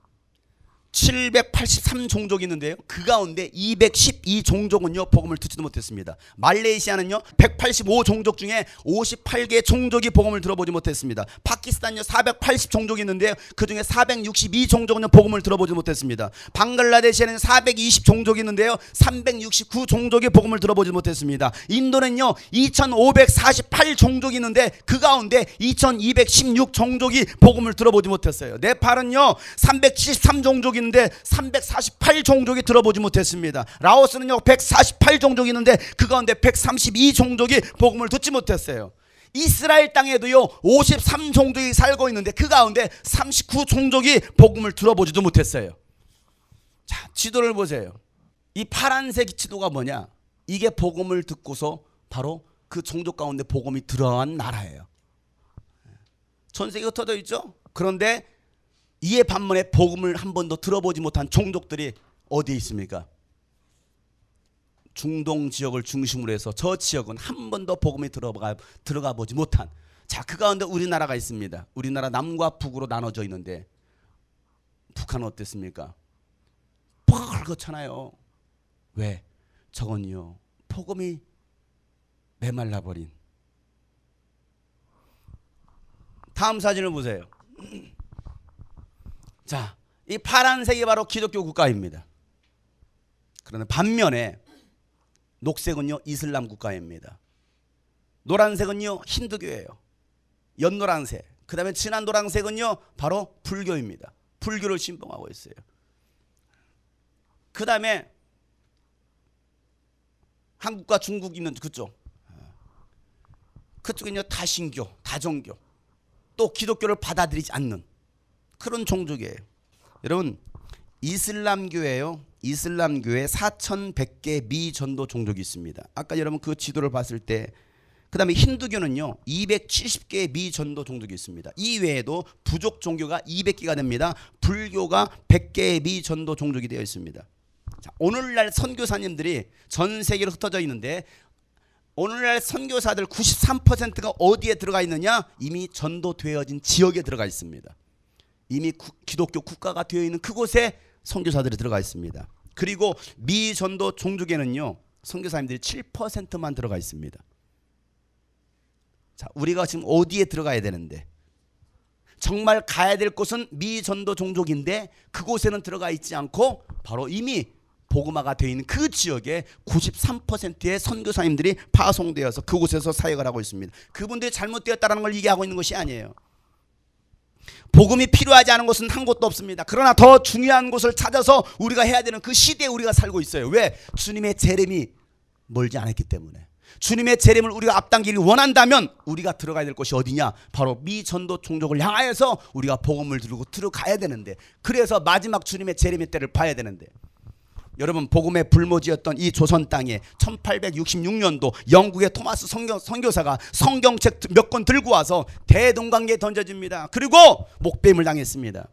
783종족이 있는데요 그 가운데 212종족은요 복음을 듣지도 못했습니다. 말레이시아는요 185종족 중에 58개 종족이 복음을 들어보지 못했습니다. 파키스탄요 480종족이 있는데요 그 중에 462종족은요 복음을 들어보지 못했습니다. 방글라데시에는 420종족이 있는데요 369종족이 복음을 들어보지 못했습니다. 인도는요 2548종족이 있는데 그 가운데 2216종족이 복음을 들어보지 못했어요. 네팔은요 373종족이 있는데 348종족이 들어보지 못했습니다. 라오스는요 148종족이 있는데 그 가운데 132종족이 복음을 듣지 못했어요. 이스라엘 땅에도요 53종족이 살고 있는데 그 가운데 39종족이 복음을 들어보지도 못했어요. 자, 지도를 보세요. 이 파란색 지도가 뭐냐? 이게 복음을 듣고서 바로 그 종족 가운데 복음이 들어간 나라예요. 전 세계가 흩어져 있죠. 그런데 이에 반면에 복음을 한 번도 들어보지 못한 종족들이 어디에 있습니까? 중동 지역을 중심으로 해서 저 지역은 한 번도 복음이 들어가 보지 못한 자, 그 가운데 우리나라가 있습니다. 우리나라 남과 북으로 나눠져 있는데 북한은 어땠습니까? 뻘겋잖아요. 왜? 저건요 복음이 메말라버린. 다음 사진을 보세요. 자, 이 파란색이 바로 기독교 국가입니다. 그런데 반면에 녹색은요 이슬람 국가입니다. 노란색은요 힌두교예요. 연노란색. 그 다음에 진한 노란색은요 바로 불교입니다. 불교를 신봉하고 있어요. 그 다음에 한국과 중국 있는 그쪽은요 다신교, 다종교, 또 기독교를 받아들이지 않는 그런 종족이에요. 여러분 이슬람교에요. 이슬람교에 4,100개 미전도 종족이 있습니다. 아까 여러분 그 지도를 봤을 때 그 다음에 힌두교는요 270개의 미전도 종족이 있습니다. 이 외에도 부족 종교가 200개가 됩니다. 불교가 100개의 미전도 종족이 되어 있습니다. 자, 오늘날 선교사님들이 전 세계로 흩어져 있는데 오늘날 선교사들 93%가 어디에 들어가 있느냐? 이미 전도되어진 지역에 들어가 있습니다. 이미 기독교 국가가 되어 있는 그곳에 선교사들이 들어가 있습니다. 그리고 미전도 종족에는요 선교사님들이 7%만 들어가 있습니다. 자, 우리가 지금 어디에 들어가야 되는데 정말 가야 될 곳은 미전도 종족인데 그곳에는 들어가 있지 않고 바로 이미 복음화가 되어 있는 그 지역에 93%의 선교사님들이 파송되어서 그곳에서 사역을 하고 있습니다. 그분들이 잘못되었다는 걸 얘기하고 있는 것이 아니에요. 복음이 필요하지 않은 곳은 한 곳도 없습니다. 그러나 더 중요한 곳을 찾아서 우리가 해야 되는 그 시대에 우리가 살고 있어요. 왜? 주님의 재림이 멀지 않았기 때문에. 주님의 재림을 우리가 앞당기를 원한다면 우리가 들어가야 될 곳이 어디냐? 바로 미전도 종족을 향하여서 우리가 복음을 들고 들어가야 되는데, 그래서 마지막 주님의 재림의 때를 봐야 되는데, 여러분, 복음의 불모지였던 이 조선 땅에 1866년도 영국의 토마스 선교사가 성경책 몇 권 들고 와서 대동강계에 던져집니다. 그리고 목뱀을 당했습니다.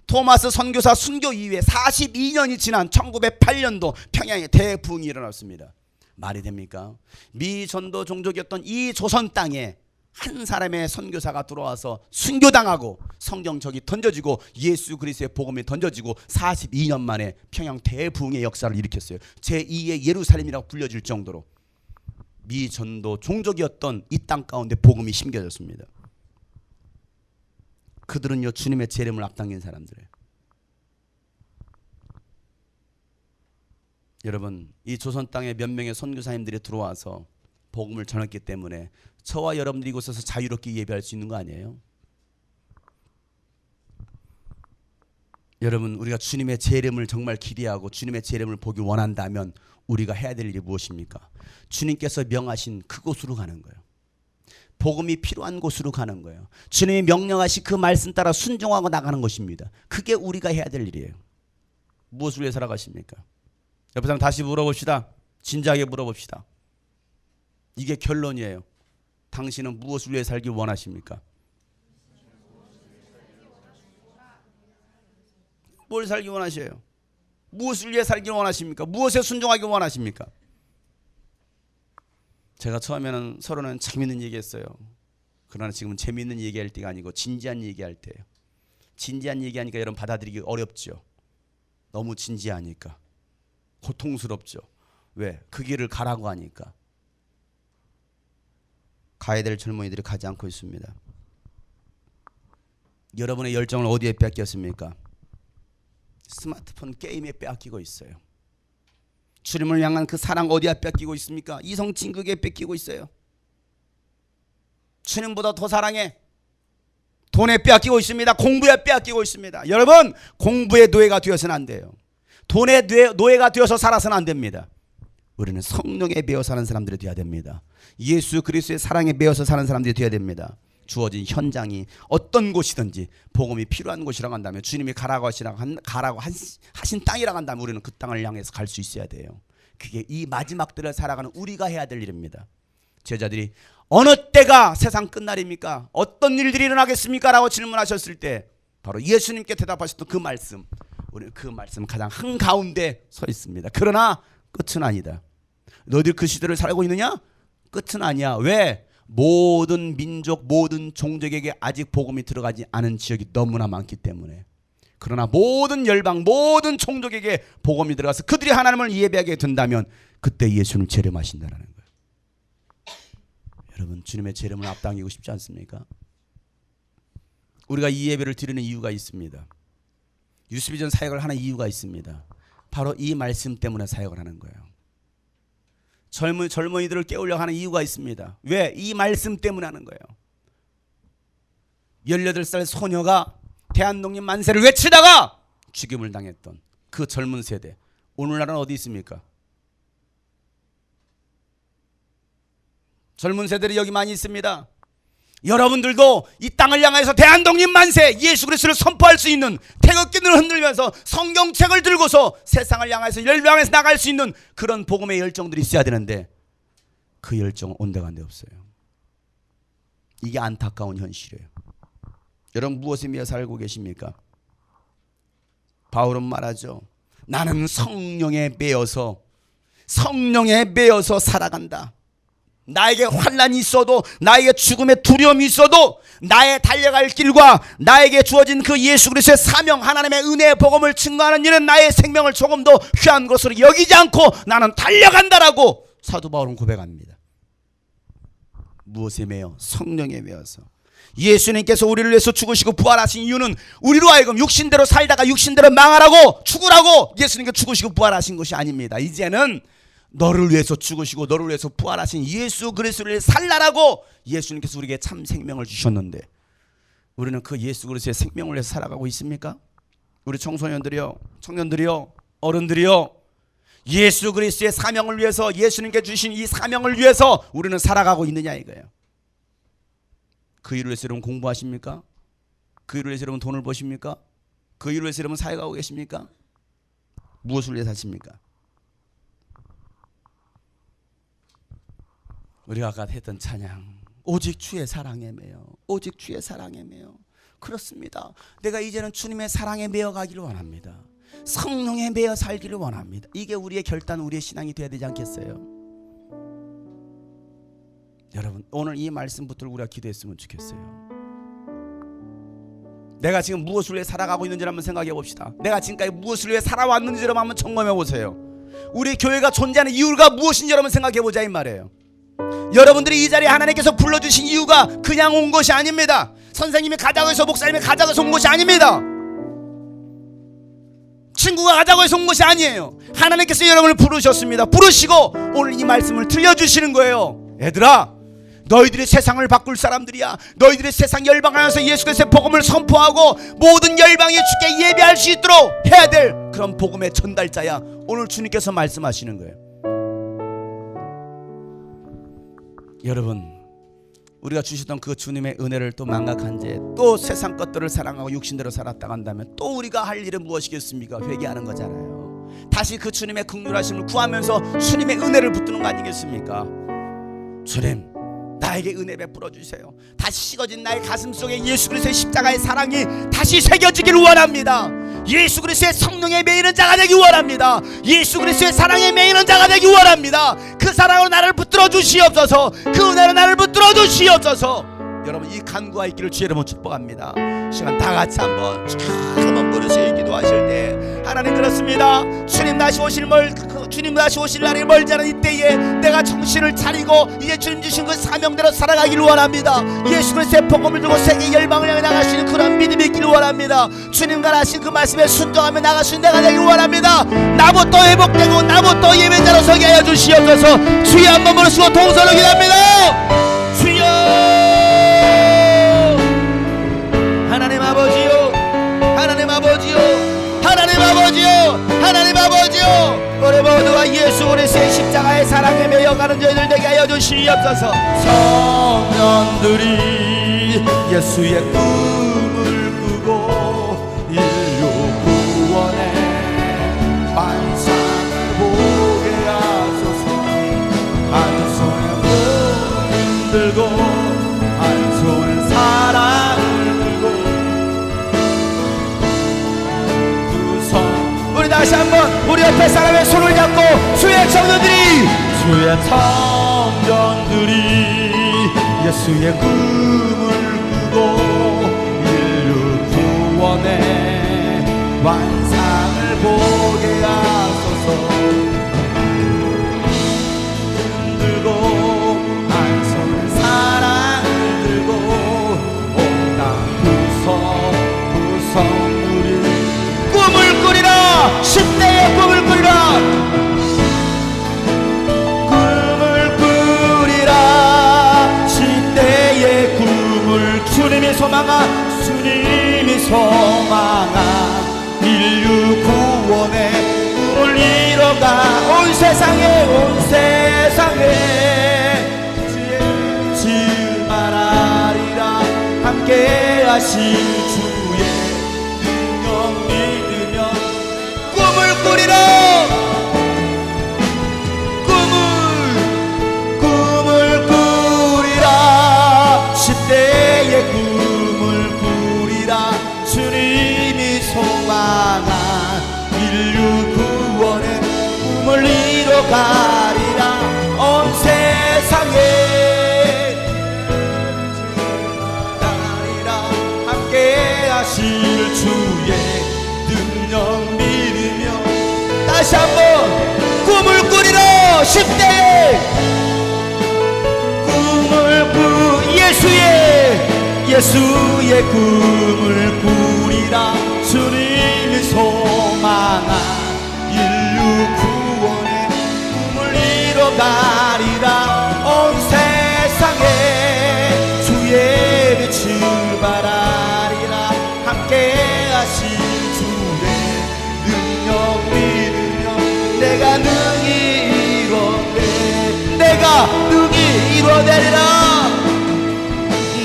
토마스 선교사 순교 이후에 42년이 지난 1908년도 평양에 대부흥이 일어났습니다. 말이 됩니까? 미전도 종족이었던 이 조선 땅에 한 사람의 선교사가 들어와서 순교당하고 성경책이 던져지고 예수 그리스도의 복음이 던져지고 42년 만에 평양 대부흥의 역사를 일으켰어요. 제2의 예루살렘이라고 불려질 정도로 미전도 종족이었던 이 땅 가운데 복음이 심겨졌습니다. 그들은요, 주님의 재림을 앞당긴 사람들이에요. 여러분, 이 조선 땅에 몇 명의 선교사님들이 들어와서 복음을 전했기 때문에 저와 여러분들이 이곳에서 자유롭게 예배할 수 있는 거 아니에요? 여러분, 우리가 주님의 재림을 정말 기대하고 주님의 재림을 보기 원한다면 우리가 해야 될 일이 무엇입니까? 주님께서 명하신 그곳으로 가는 거예요. 복음이 필요한 곳으로 가는 거예요. 주님이 명령하신 그 말씀 따라 순종하고 나가는 것입니다. 그게 우리가 해야 될 일이에요. 무엇을 위해 살아가십니까? 옆에 사람 다시 물어봅시다. 진지하게 물어봅시다. 이게 결론이에요. 당신은 무엇을 위해 살기 원하십니까? 뭘 살기 원하셔요? 무엇을 위해 살기 원하십니까? 무엇에 순종하기 원하십니까? 제가 처음에는 서로는 재밌는 얘기했어요. 그러나 지금은 재밌는 얘기할 때가 아니고 진지한 얘기할 때예요. 진지한 얘기하니까 여러분 받아들이기 어렵죠. 너무 진지하니까 고통스럽죠. 왜? 그 길을 가라고 하니까. 가야 될 젊은이들이 가지 않고 있습니다. 여러분의 열정을 어디에 빼앗겼습니까? 스마트폰 게임에 빼앗기고 있어요. 주님을 향한 그 사랑 어디에 빼앗기고 있습니까? 이성 진극에 뺏기고 있어요. 주님보다 더 사랑해. 돈에 빼앗기고 있습니다. 공부에 빼앗기고 있습니다. 여러분, 공부의 노예가 되어서는 안 돼요. 돈의 노예가 되어서 살아서는 안 됩니다. 우리는 성령에 매여 사는 사람들이 되어야 됩니다. 예수 그리스도의 사랑에 매여서 사는 사람들이 되어야 됩니다. 주어진 현장이 어떤 곳이든지 복음이 필요한 곳이라고 한다면, 주님이 가라고 하신 땅이라고 한다면 우리는 그 땅을 향해서 갈 수 있어야 돼요. 그게 이 마지막 때를 살아가는 우리가 해야 될 일입니다. 제자들이 어느 때가 세상 끝날입니까? 어떤 일들이 일어나겠습니까? 라고 질문하셨을 때 바로 예수님께 대답하셨던 그 말씀, 우리는 그 말씀 가장 한가운데 서 있습니다. 그러나 끝은 아니다. 너희들 그 시대를 살고 있느냐? 끝은 아니야. 왜? 모든 민족, 모든 종족에게 아직 복음이 들어가지 않은 지역이 너무나 많기 때문에. 그러나 모든 열방, 모든 종족에게 복음이 들어가서 그들이 하나님을 예배하게 된다면 그때 예수님 재림하신다는 거예요. 여러분, 주님의 재림을 앞당기고 싶지 않습니까? 우리가 이 예배를 드리는 이유가 있습니다. 유스비전 사역을 하는 이유가 있습니다. 바로 이 말씀 때문에 사역을 하는 거예요. 젊은이들을 깨우려고 하는 이유가 있습니다. 왜? 이 말씀 때문에 하는 거예요. 18살 소녀가 대한독립 만세를 외치다가 죽임을 당했던 그 젊은 세대, 오늘날은 어디 있습니까? 젊은 세대들이 여기 많이 있습니다. 여러분들도 이 땅을 향해서 대한독립 만세, 예수 그리스도를 선포할 수 있는, 태극기를 흔들면서 성경책을 들고서 세상을 향해서 열방에서 나갈 수 있는 그런 복음의 열정들이 있어야 되는데 그 열정은 온데간데 없어요. 이게 안타까운 현실이에요. 여러분, 무엇에 매여 살고 계십니까? 바울은 말하죠. 나는 성령에 매여서 살아간다. 나에게 환난이 있어도, 나에게 죽음의 두려움이 있어도, 나의 달려갈 길과 나에게 주어진 그 예수 그리스도의 사명, 하나님의 은혜의 복음을 증거하는 일은 나의 생명을 조금도 귀한 것으로 여기지 않고 나는 달려간다라고 사도 바울은 고백합니다. 무엇에 매여? 성령에 매여서. 예수님께서 우리를 위해서 죽으시고 부활하신 이유는 우리로 하여금 육신대로 살다가 육신대로 망하라고 죽으라고 예수님께서 죽으시고 부활하신 것이 아닙니다. 이제는 너를 위해서 죽으시고 너를 위해서 부활하신 예수 그리스도를 살라라고 예수님께서 우리에게 참 생명을 주셨는데 우리는 그 예수 그리스도의 생명을 위해서 살아가고 있습니까? 우리 청소년들이요, 청년들이요, 어른들이요, 예수 그리스도의 사명을 위해서, 예수님께 주신 이 사명을 위해서 우리는 살아가고 있느냐 이거예요. 그 일을 위해서 여러분 공부하십니까? 그 일을 위해서 여러분 돈을 버십니까? 그 일을 위해서 여러분 사역하고 계십니까? 무엇을 위해 사십니까? 우리가 아까 했던 찬양, 오직 주의 사랑에 매여, 오직 주의 사랑에 매여. 그렇습니다. 내가 이제는 주님의 사랑에 매여 가기를 원합니다. 성령에 매여 살기를 원합니다. 이게 우리의 결단, 우리의 신앙이 되어야 되지 않겠어요? 여러분, 오늘 이 말씀 붙들고 우리가 기도했으면 좋겠어요. 내가 지금 무엇을 위해 살아가고 있는지 한번 생각해 봅시다. 내가 지금까지 무엇을 위해 살아왔는지 여러분 한번 점검해 보세요. 우리 교회가 존재하는 이유가 무엇인지 여러분 생각해 보자 이 말이에요. 여러분들이 이 자리에 하나님께서 불러주신 이유가 그냥 온 것이 아닙니다. 선생님이 가자고 해서, 목사님이 가자고 해서 온 것이 아닙니다. 친구가 가자고 해서 온 것이 아니에요. 하나님께서 여러분을 부르셨습니다. 부르시고 오늘 이 말씀을 들려주시는 거예요. 얘들아, 너희들이 세상을 바꿀 사람들이야. 너희들이 세상 열방하여서 예수 그리스도의 복음을 선포하고 모든 열방이 주께 예배할 수 있도록 해야 될 그런 복음의 전달자야. 오늘 주님께서 말씀하시는 거예요. 여러분, 우리가 주시던 그 주님의 은혜를 또 망각한 채 또 세상 것들을 사랑하고 육신대로 살았다 한다면 또 우리가 할 일은 무엇이겠습니까? 회개하는 거잖아요. 다시 그 주님의 긍휼하심을 구하면서 주님의 은혜를 붙드는 거 아니겠습니까? 주님, 나에게 은혜 베풀어 주세요. 다시 식어진 나의 가슴 속에 예수 그리스도의 십자가의 사랑이 다시 새겨지기를 원합니다. 예수 그리스도의 성령에 매이는 자가 되기 원합니다. 예수 그리스도의 사랑에 매이는 자가 되기 원합니다. 그 사랑으로 나를 붙들어 주시옵소서. 그 은혜로 나를 붙들어 주시옵소서. 여러분, 이 간구가 있기를 주의 이름으로 축복합니다. 시간 다 같이 한번 부르시고 기도하실 때, 하나님 그렇습니다. 주님 다시 오실 날이 멀지 않은 이때에 내가 정신을 차리고 이제 주님 주신 그 사명대로 살아가기를 원합니다. 예수 그리스도의 복음을 들고 세계 열방을 향해 나갈 수 있는 그런 믿음이 있기를 원합니다. 주님과 하신 그 말씀에 순종하며 나갈 수 있는 내가 되기를 원합니다. 나부터 회복되고 나부터 예배자로 서게 하여 주시옵소서. 주여 한번 부르시고 동서로 기도합니다. 주여, 하나님 아버지요, 하나님 아버지요, 하나님 아버지요, 하나님 아버지요, 우리 모두가 예수 그리스도의 십자가의 사랑에 매여가는 저희들 되게 하여 주시옵소서. 청년들이 예수의 꿈을 꾸고 인류 구원의 환상을 보게 하소서. 한 손에 문 들고 한 손에 사랑을 들고 두 손, 우리 다시 한번 우리 옆에 사람의 손을 잡고 주의 청년들이 예수의 꿈을 꾸고 인류 구원의 환상을 보게 하소서. 들고 한 손에 사랑을 들고 온 땅 구성 우리 꿈을 꾸리라. 10대의 꿈을 꾸리라. 꿈을 꾸리라. 10대의 꿈을 주님이 소망한 인류 구원의 꿈을 이뤄가 온 세상에 지을 말하리라. 함께 하실 주의 능력 믿으며 꿈을 꾸리라. 꿈을 꾸리라. 10대의 꿈을 꾸리라. 주님이 소망한 인류 구원의 꿈을 이뤄가리라. 온 세상에 나가리라. 함께 하실 주의 능력 믿으며 다시 한번 꿈을 꾸리라. 10대의 꿈을 예수의 꿈을 꾸리라. 주님이 소망한 인류 구원의 꿈을 이뤄가리라. 온 세상에 주의 빛을 발하리라. 함께 하신 주의 능력 믿으며 내가 능히 이뤄내. 내가 능히 이뤄내리라.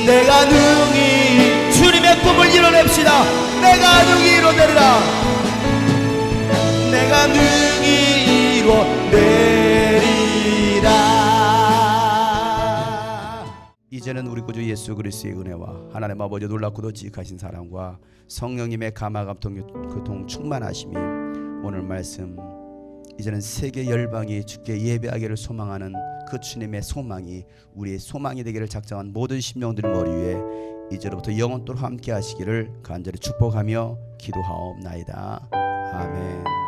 내가 능히 주님의 꿈을 이뤄냅시다. 내가 능히 이뤄내리라. 내가 능히 이뤄내리라. 이제는 우리 구주 예수 그리스도의 은혜와 하나님 아버지 놀랍고도 지극하신 사랑과 성령님의 감화감동 충만하심이 오늘 말씀 이제는 세계 열방이 주께 예배하기를 소망하는 그 주님의 소망이 우리의 소망이 되기를 작정한 모든 심령들 머리 위에 이제로부터 영원토록 함께 하시기를 간절히 축복하며 기도하옵나이다. 아멘.